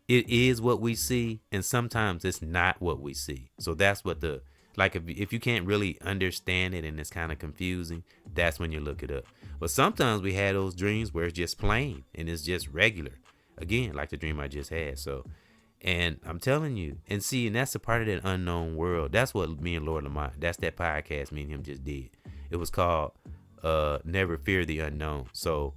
Speaker 3: it is what we see, and sometimes it's not what we see. So that's what if you can't really understand it and it's kind of confusing, that's when you look it up. But sometimes we had those dreams where it's just plain and it's just regular. Again, like the dream I just had. So, and I'm telling you, and that's a part of that unknown world. That's what me and Lord Lamont, that's that podcast me and him just did. It was called Never Fear the Unknown. So,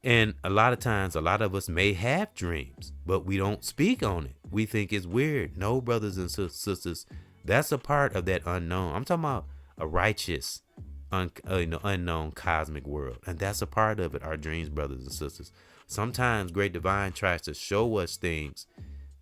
Speaker 3: and a lot of times, a lot of us may have dreams, but we don't speak on it. We think it's weird. No, brothers and sisters, that's a part of that unknown. I'm talking about a righteous, unknown cosmic world. And that's a part of it, our dreams, brothers and sisters. Sometimes Great Divine tries to show us things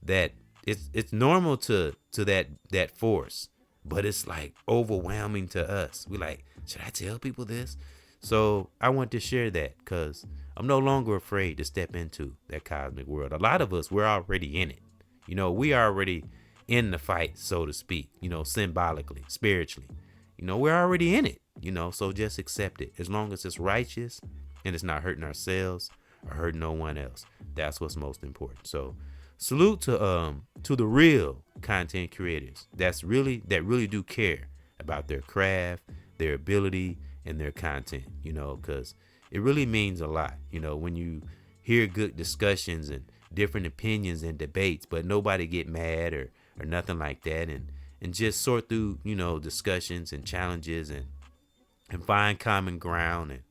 Speaker 3: that it's normal to that force, but it's like overwhelming to us. We like, should I tell people this? So I want to share that, because I'm no longer afraid to step into that cosmic world. A lot of us, we're already in it. You know, we are already in the fight, so to speak, you know, symbolically, spiritually. You know, we're already in it, you know, so just accept it. As long as it's righteous and it's not hurting ourselves or hurting no one else. That's what's most important. So salute to the real content creators that really do care about their craft, their ability, and their content, you know, because it really means a lot, you know, when you hear good discussions and different opinions and debates, but nobody get mad or nothing like that, and just sort through, you know, discussions and challenges and find common ground, and,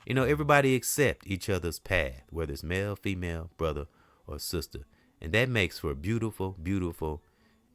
Speaker 3: you know, everybody accept each other's path, whether it's male, female, brother, or sister. And that makes for a beautiful, beautiful,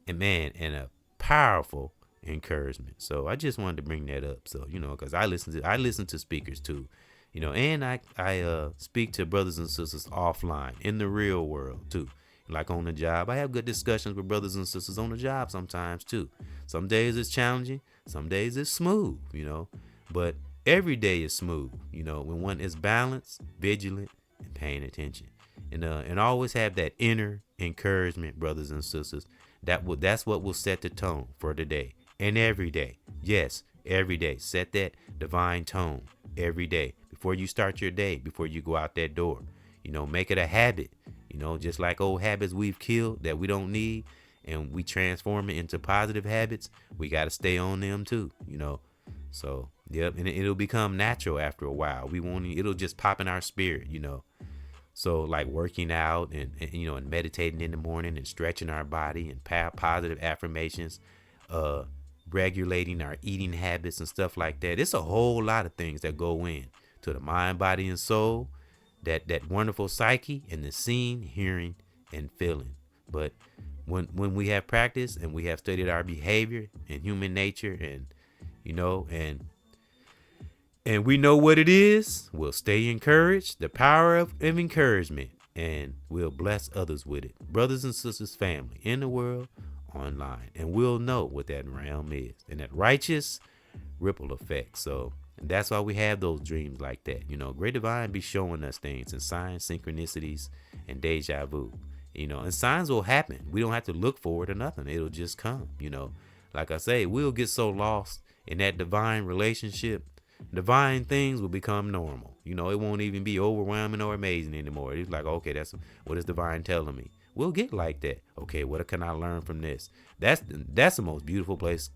Speaker 3: and a powerful encouragement. So I just wanted to bring that up. So, you know, because I listen to speakers too, you know, and I speak to brothers and sisters offline in the real world too. Like on the job, I have good discussions with brothers and sisters on the job sometimes too. Some days it's challenging, some days it's smooth, you know, but every day is smooth, you know, when one is balanced, vigilant, and paying attention. And always have that inner encouragement, brothers and sisters. That's what will set the tone for the day and every day. Yes, every day. Set that divine tone every day before you start your day, before you go out that door. You know, make it a habit. You know, just like old habits we've killed that we don't need, and we transform it into positive habits. We got to stay on them too. You know, so yep, and it'll become natural after a while. It'll just pop in our spirit. You know. So like working out and you know, and meditating in the morning and stretching our body and positive affirmations, regulating our eating habits and stuff like that. It's a whole lot of things that go in to the mind, body, and soul, that wonderful psyche, and the seeing, hearing, and feeling. But when we have practice and we have studied our behavior and human nature, and you know, and we know what it is, we'll stay encouraged, the power of encouragement, and we'll bless others with it. Brothers and sisters, family in the world, online, and we'll know what that realm is, and that righteous ripple effect. So, and that's why we have those dreams like that. You know, Great Divine be showing us things and signs, synchronicities, and deja vu. You know, and signs will happen. We don't have to look for it or nothing. It'll just come. You know, like I say, we'll get so lost in that divine relationship. Divine things will become normal. You know, it won't even be overwhelming or amazing anymore. It's like, okay, that's what is divine telling me. We'll get like that. Okay, what can I learn from this? That's the most beautiful place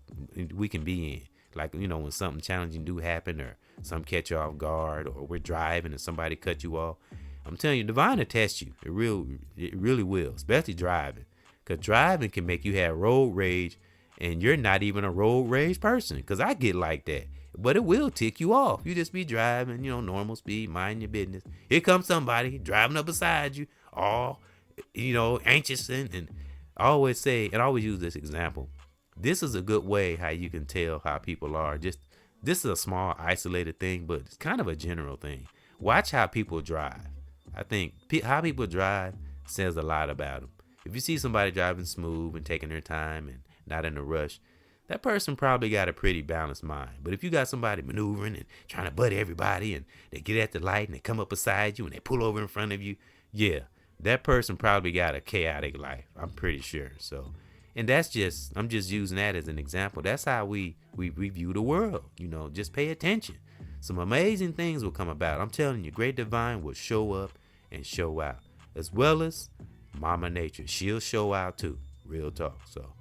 Speaker 3: we can be in. Like, you know, when something challenging do happen, or some catch you off guard, or we're driving and somebody cut you off. I'm telling you, divine will test you. It really will, especially driving. Because driving can make you have road rage, and you're not even a road rage person. Because I get like that. But it will tick you off. You just be driving, you know, normal speed, mind your business. Here comes somebody driving up beside you, all, you know, anxious. And I always say, and I always use this example. This is a good way how you can tell how people are. Just, this is a small isolated thing, but it's kind of a general thing. Watch how people drive. I think how people drive says a lot about them. If you see somebody driving smooth and taking their time and not in a rush, that person probably got a pretty balanced mind. But if you got somebody maneuvering and trying to butt everybody, and they get at the light and they come up beside you and they pull over in front of you, yeah, that person probably got a chaotic life. I'm pretty sure. So, and that's just, I'm just using that as an example. That's how we view the world. You know, just pay attention. Some amazing things will come about. I'm telling you, Great Divine will show up and show out, as well as Mama Nature. She'll show out too. Real talk. So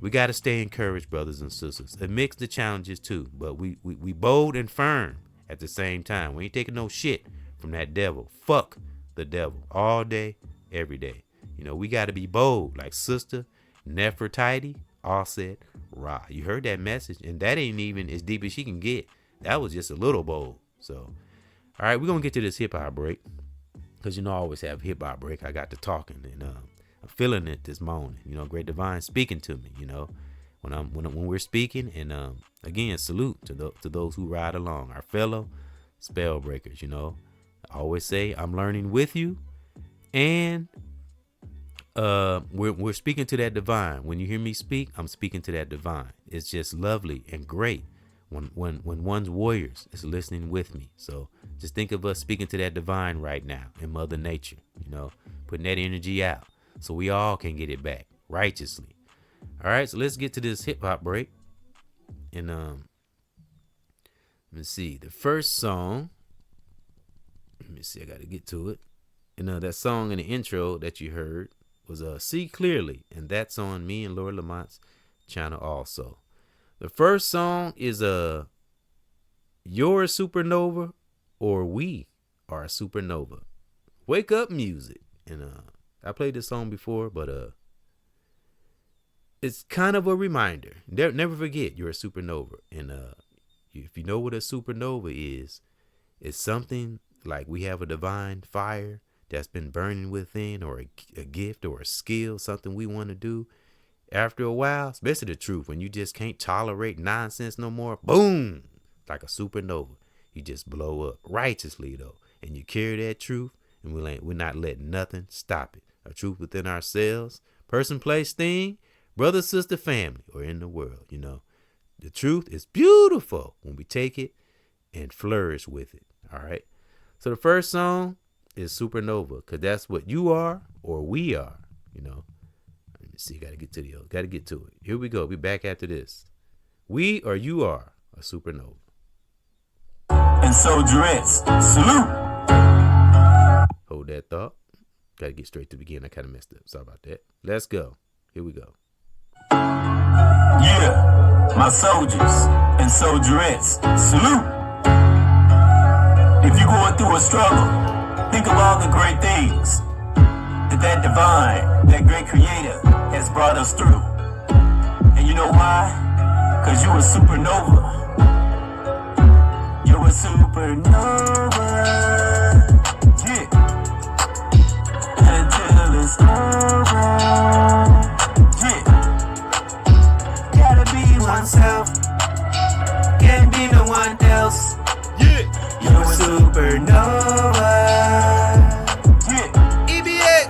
Speaker 3: we got to stay encouraged, brothers and sisters, amidst the challenges too. But we bold and firm at the same time. We ain't taking no shit from that devil. Fuck the devil all day, every day. You know, we got to be bold, like Sister Nefertiti all said, Ra. You heard that message, and that ain't even as deep as she can get. That was just a little bold. So, all right, we're going to get to this hip-hop break, because, you know, I always have hip-hop break. I got to talking, and I'm feeling it this morning. You know, Great Divine speaking to me, you know, when we're speaking. And again, salute to those who ride along, our fellow spell breakers. You know, I always say I'm learning with you, and we're speaking to that divine. When you hear me speak, I'm speaking to that divine. It's just lovely and great when one's warriors is listening with me. So just think of us speaking to that divine right now in Mother Nature, you know, putting that energy out so we all can get it back righteously. All right, so let's get to this hip hop break. And let me see, the first song, let me see, I got to get to it. And that song in the intro that you heard was See Clearly, and that's on me and Lord Lamont's channel also. The first song is You're a Supernova, or We Are a Supernova. Wake up music. And I played this song before, but it's kind of a reminder. Never forget you're a supernova. And if you know what a supernova is, it's something like we have a divine fire that's been burning within, or a gift or a skill, something we want to do. After a while, especially the truth, when you just can't tolerate nonsense no more, boom, like a supernova, you just blow up righteously though. And you carry that truth, and we're not letting nothing stop it. A truth within ourselves, person, place, thing, brother, sister, family, or in the world. You know, the truth is beautiful when we take it and flourish with it. All right. So the first song is Supernova, because that's what you are, or we are, you know. Let me see, got to get to it. Here we go. Be back after this. We or you are a supernova.
Speaker 2: And so, Dreads, salute.
Speaker 3: Hold that thought. Got to get straight to the beginning. I kind of messed up. Sorry about that. Let's go. Here we go.
Speaker 2: Yeah, my soldiers and soldiers, salute. If you're going through a struggle,
Speaker 1: Think of all the great things that divine, that great creator has brought us through. And you know why? Cause you a supernova. You're a supernova. Yeah. Until it's over. Yeah. Gotta be oneself. Can't be no one else.
Speaker 2: Yeah.
Speaker 1: You're a supernova. Yeah.
Speaker 2: EBX.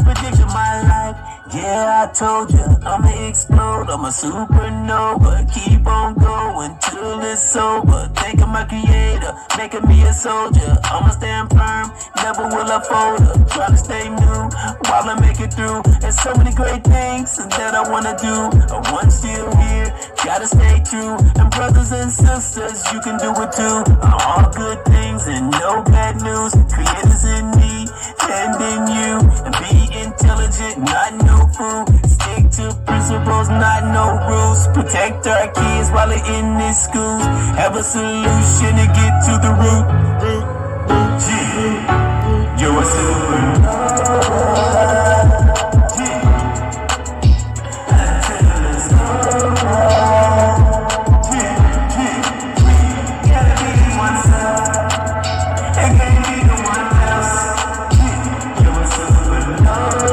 Speaker 1: Prediction my life. Yeah, I told ya, I'ma explode. I'm a supernova. Keep on going till it's over. Think of my creator, making me a soldier. I'ma stand firm, never will I fold up. Trying to stay new while I make it through. There's so many great things that I wanna do. One still here, gotta stay true. And brothers and sisters, you can do it too. All good things and no bad news. Creators in me and in you. And be intelligent, not no fool. Stick to principles, not no rules. Protect our kids while they're in these schools. Have a solution to get to the root. Yeah. You're a supernova. Yeah. Until it's over. Yeah, yeah. Gotta be oneself. It can't be no one else. Yeah. You're a supernova.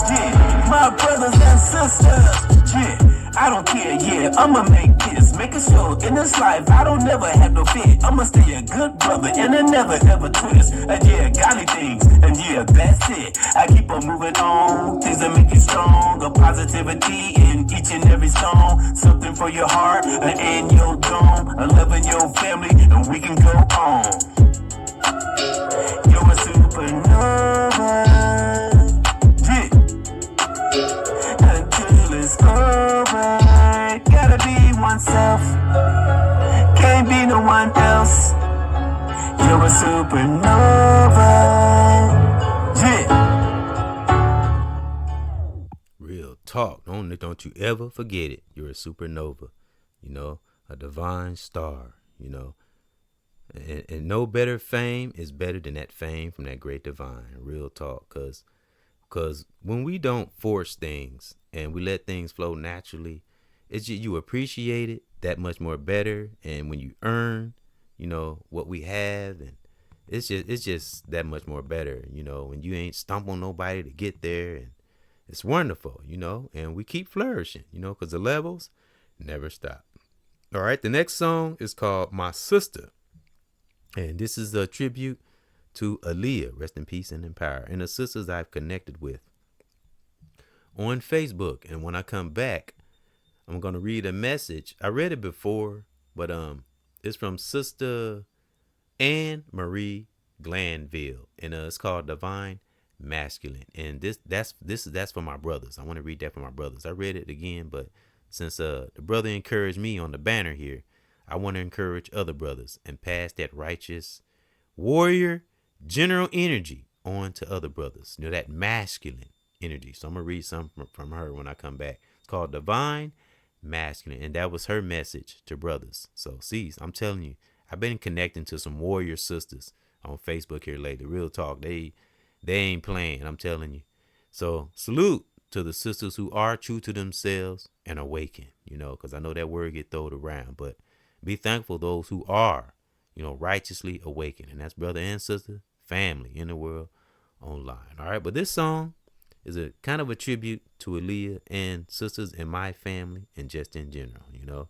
Speaker 1: Yeah. My brothers and sisters. Yeah. I don't care, yeah, I'ma make this. Make a show in this life, I don't never have no fear. I'ma stay a good brother and I never ever twist. And yeah, godly things, and yeah, that's it. I keep on moving on, things that make you strong. A positivity in each and every song. Something for your heart and your dome. A loving your family, and we can go on. You're a supernova. Yeah. Until it's over. Gotta be oneself. Can't be no one else. You're a supernova. Yeah.
Speaker 3: Real talk. Don't you ever forget it. You're a supernova. You know, a divine star. You know, and no better fame is better than that fame from that great divine. Real talk. Cause when we don't force things and we let things flow naturally, it's just, you appreciate it that much more better. And when you earn, you know, what we have, and it's just that much more better, you know, when you ain't stomp on nobody to get there. And it's wonderful, you know, and we keep flourishing, you know, because the levels never stop. All right, the next song is called My Sister. And this is a tribute to Aaliyah, rest in peace and in power, and the sisters I've connected with on Facebook. And when I come back, I'm going to read a message. I read it before, but it's from Sister Anne Marie Glanville, and it's called Divine Masculine. And that's for my brothers. I want to read that for my brothers. I read it again, but since the brother encouraged me on the banner here, I want to encourage other brothers and pass that righteous warrior general energy on to other brothers. You know, that masculine energy. So I'm going to read something from her when I come back. It's called Divine Masculine, and that was her message to brothers. So see, I'm telling you, I've been connecting to some warrior sisters on Facebook here lately. Real talk, they ain't playing, I'm telling you. So salute to the sisters who are true to themselves and awaken, you know, because I know that word get thrown around, but be thankful those who are, you know, righteously awakened. And that's brother and sister, family in the world, online. All right, but this song is a kind of a tribute to Aaliyah and sisters in my family and just in general, you know.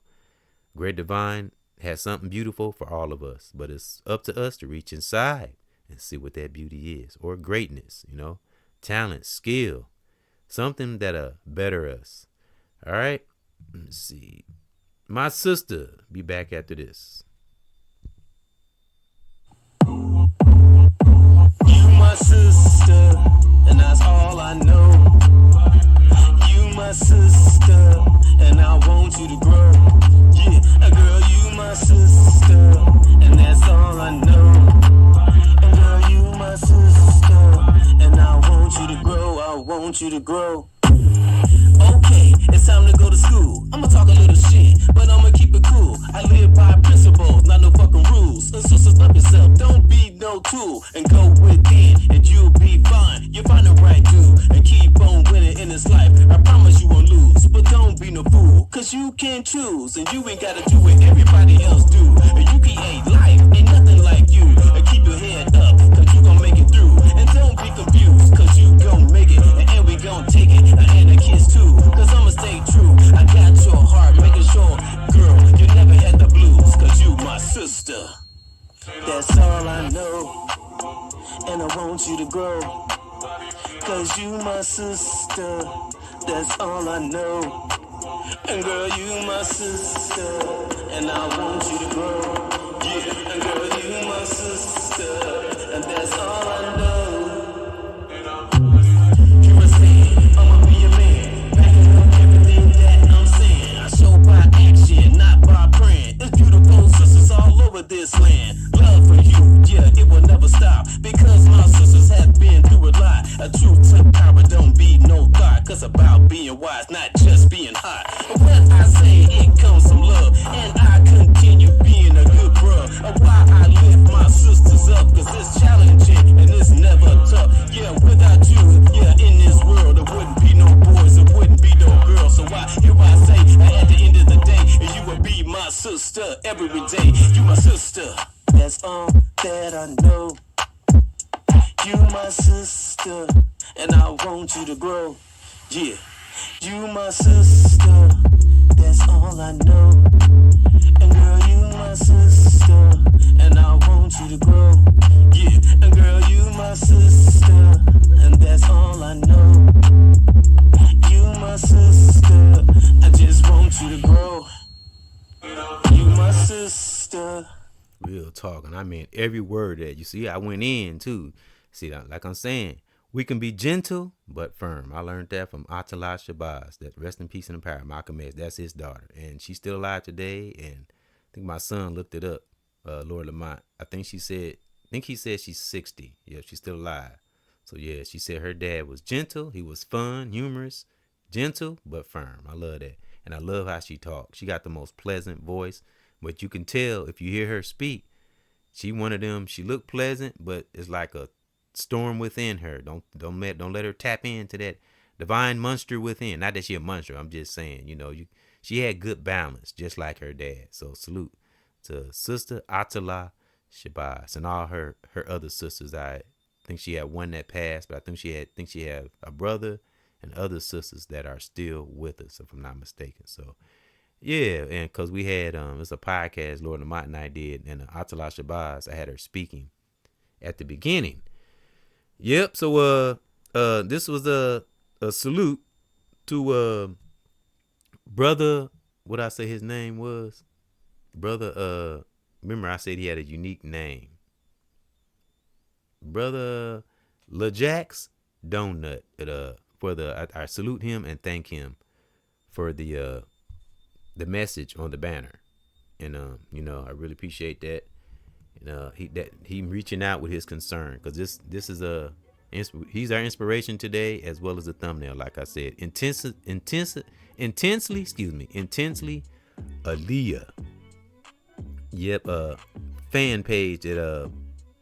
Speaker 3: Great Divine has something beautiful for all of us, but it's up to us to reach inside and see what that beauty is, or greatness, you know, talent, skill, something that'll better us. All right, let's see. My Sister, be back after this.
Speaker 1: You my sister, and that's all I know. You my sister, and I want you to grow. Yeah, girl, you my sister, and that's all I know. And girl, you my sister, and I want you to grow. I want you to grow. Okay. Okay, it's time to go to school. I'ma talk a little shit, but I'ma keep it cool. I live by principles, not no fucking rules. And sisters, love yourself, don't be no tool. And go within, and you'll be fine. You'll find the right dude, and keep on winning in this life. I promise you won't lose, but don't be no fool. Cause you can choose, and you ain't gotta do what everybody else do. And you create life, ain't nothing like you. And keep your head up, cause you gon' make it through. And don't be confused, cause you gon' make it. And we gon' take it, and a kiss too. Cause I'ma stay true, I got your heart, making sure, girl, you never had the blues. Cause you my sister, that's all I know. And I want you to grow, cause you my sister, that's all I know. And girl, you my sister, and I want you to grow. Yeah, and girl, you my sister, and that's all I know. You were saying, I'ma be your man, backing up everything that I'm saying. I show by action, not by praying. It's beautiful sisters all over this land. Love for you, yeah, it will never stop. Because my sisters have been through a lot. A truth to power, don't be no thought. Cause about being wise, not just being hot. But when I say it comes from love, and I continue being a good bruh. Why I lift my sisters up, cause it's challenging and it's never tough. Yeah, without you, yeah, in this world, there wouldn't be no boys, there wouldn't be no girls. So here I say, at the end of the day, you will be my sister every day. You my sister, that's all that I know. You my sister, and I want you to grow. Yeah, you my sister, that's all I know. And girl, you my sister, and I want you to grow. Yeah, and girl, you my sister, and that's all I know. You my sister, I just want you to grow. You my sister.
Speaker 3: Real talk, and I mean every word that you see. I went in too. See, like I'm saying, we can be gentle but firm. I learned that from Atala Shabazz. That rest in peace and in power. Malcolm X. That's his daughter, and she's still alive today. And I think my son looked it up. Lord Lamont. I think he said she's 60. Yeah, she's still alive. So yeah, she said her dad was gentle. He was fun, humorous, gentle but firm. I love that, and I love how she talks. She got the most pleasant voice. But you can tell if you hear her speak, she one of them. She look pleasant, but it's like a storm within her. Don't let her tap into that divine monster within. Not that she a monster. I'm just saying, she had good balance, just like her dad. So salute to Sister Atala Shabazz and all her other sisters. I think she had one that passed, but I think she had a brother and other sisters that are still with us, if I'm not mistaken. So. Yeah, and because we had it's a podcast Lord Lamont and I did, and Atala Shabazz, I had her speaking at the beginning. Yep. So this was a salute to brother. What I say his name was, brother. Remember I said he had a unique name. Brother Lajax Donut. I salute him and thank him for the message on the banner, and I really appreciate that. He reaching out with his concern, because this is he's our inspiration today, as well as the thumbnail. Like I said, intensely Aaliyah. Yep. Fan page that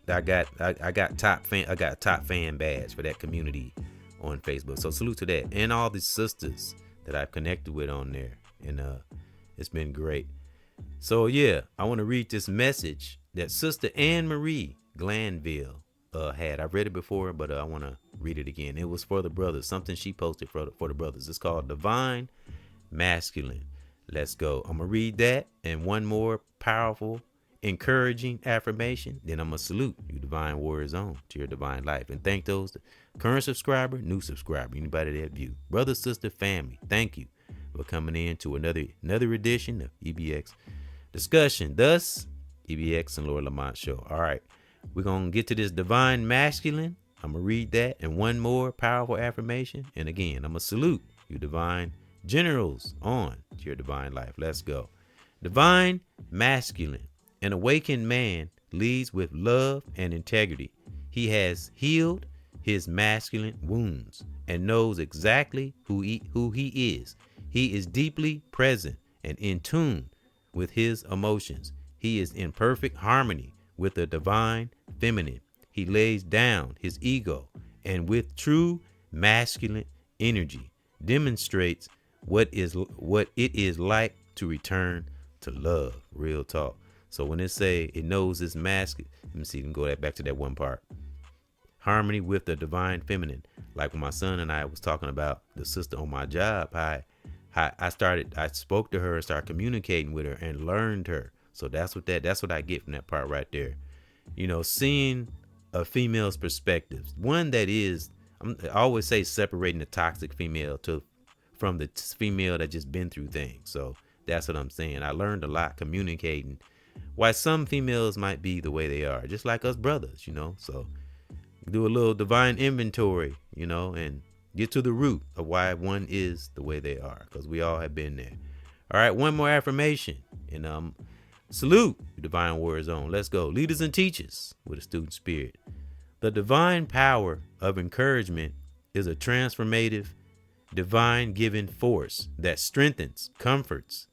Speaker 3: I got top fan badge for that community on Facebook. So salute to that, and all the sisters that I've connected with on there, and it's been great. So yeah, I want to read this message that Sister Anne Marie Glanville had. I've read it before, but I want to read it again. It was for the brothers, something she posted for the brothers. It's called Divine Masculine. Let's go. I'm going to read that and one more powerful, encouraging affirmation. Then I'm going to salute you, Divine Warriors On, to your divine life. And thank those current subscriber, new subscriber, anybody that view. Brother, sister, family, thank you for coming in to another edition of EBX Discussion. Thus, EBX and Lord Lamont Show. All right, we're going to get to this Divine Masculine. I'm going to read that and one more powerful affirmation. And again, I'm going to salute you, Divine Generals, on to your divine life. Let's go. Divine Masculine. An awakened man leads with love and integrity. He has healed his masculine wounds and knows exactly who he is. He is deeply present and in tune with his emotions. He is in perfect harmony with the divine feminine. He lays down his ego and with true masculine energy demonstrates what it is like to return to love. Real talk. So when it say it knows its masculine, let me see, let me go back to that one part. Harmony with the divine feminine. Like when my son and I was talking about the sister on my job, I spoke to her and started communicating with her and learned her. So that's what I get from that part right there. You know, seeing a female's perspective. One that is, I always say, separating the toxic female from the female that just been through things. So that's what I'm saying. I learned a lot communicating why some females might be the way they are, just like us brothers, you know. So do a little divine inventory, you know, and get to the root of why one is the way they are, because we all have been there. All right, one more affirmation, and salute, divine warrior zone. Let's go. Leaders and teachers with a student spirit. The divine power of encouragement is a transformative, divine given force that strengthens, comforts,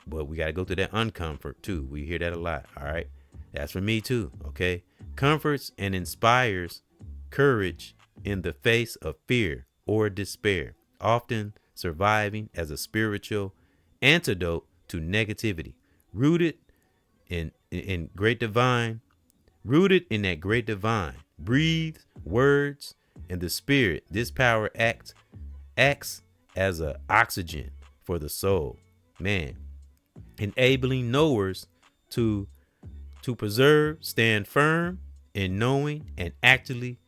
Speaker 3: but we got to go through that uncomfort too. We hear that a lot. All right, that's for me too. Okay, comforts and inspires courage in the face of fear or despair, often surviving as a spiritual antidote to negativity, rooted in great divine, rooted in that great divine, breathed words and the spirit. This power acts as a oxygen for the soul, man, enabling knowers to preserve, stand firm in knowing, and actively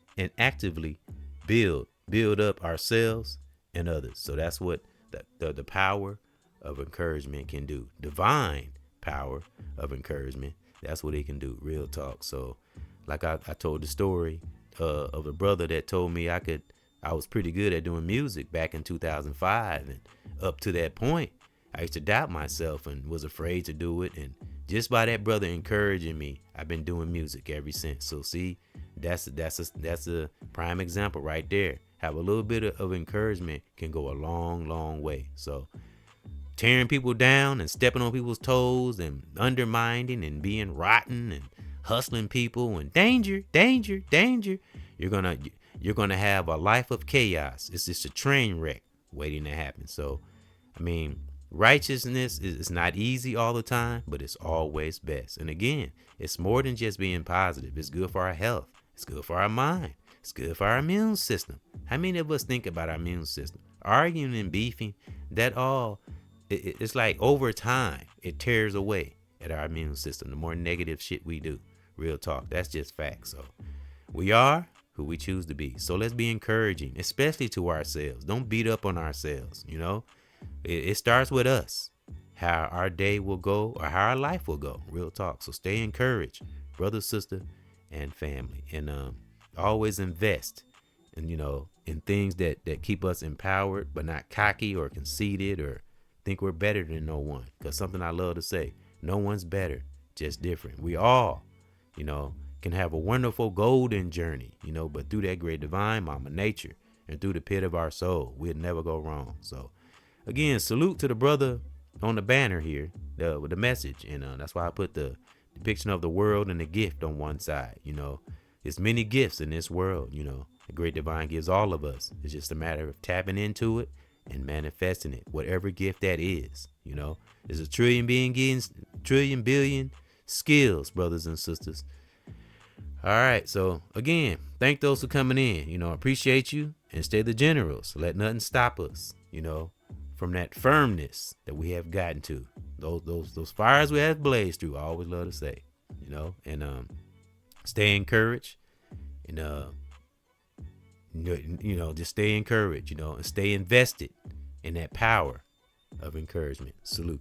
Speaker 3: build up ourselves and others. So that's what the power of encouragement can do. Divine power of encouragement. That's what it can do. Real talk. So like I told the story of a brother that told me I was pretty good at doing music back in 2005, and up to that point I used to doubt myself and was afraid to do it. And just by that brother encouraging me, I've been doing music ever since. So see, that's a prime example right there. Have a little bit of encouragement can go a long, long way. So tearing people down and stepping on people's toes and undermining and being rotten and hustling people and danger, you're gonna have a life of chaos. It's just a train wreck waiting to happen. So I mean, righteousness is not easy all the time, but it's always best. And again, it's more than just being positive. It's good for our health. It's good for our mind. It's good for our immune system. How many of us think about our immune system? Arguing and beefing, that all, it's like over time, it tears away at our immune system. The more negative shit we do. Real talk. That's just facts. So we are who we choose to be. So let's be encouraging, especially to ourselves. Don't beat up on ourselves, you know. It starts with us, how our day will go or how our life will go. Real talk. So stay encouraged, brother, sister, and family. And always invest in things that keep us empowered, but not cocky or conceited or think we're better than no one. Because something I love to say, no one's better, just different. We all, can have a wonderful golden journey, but through that great divine mama nature and through the pit of our soul, we'll never go wrong. So again, salute to the brother on the banner here with the message. And that's why I put the depiction of the world and the gift on one side. There's many gifts in this world. The great divine gives all of us. It's just a matter of tapping into it and manifesting it, whatever gift that is. There's a trillion billion skills, brothers and sisters. All right. So again, thank those for coming in. Appreciate you, and stay the generals. Let nothing stop us, from that firmness that we have gotten to. Those fires we have blazed through. I always love to say, and stay encouraged, and just stay encouraged, and stay invested in that power of encouragement. Salute.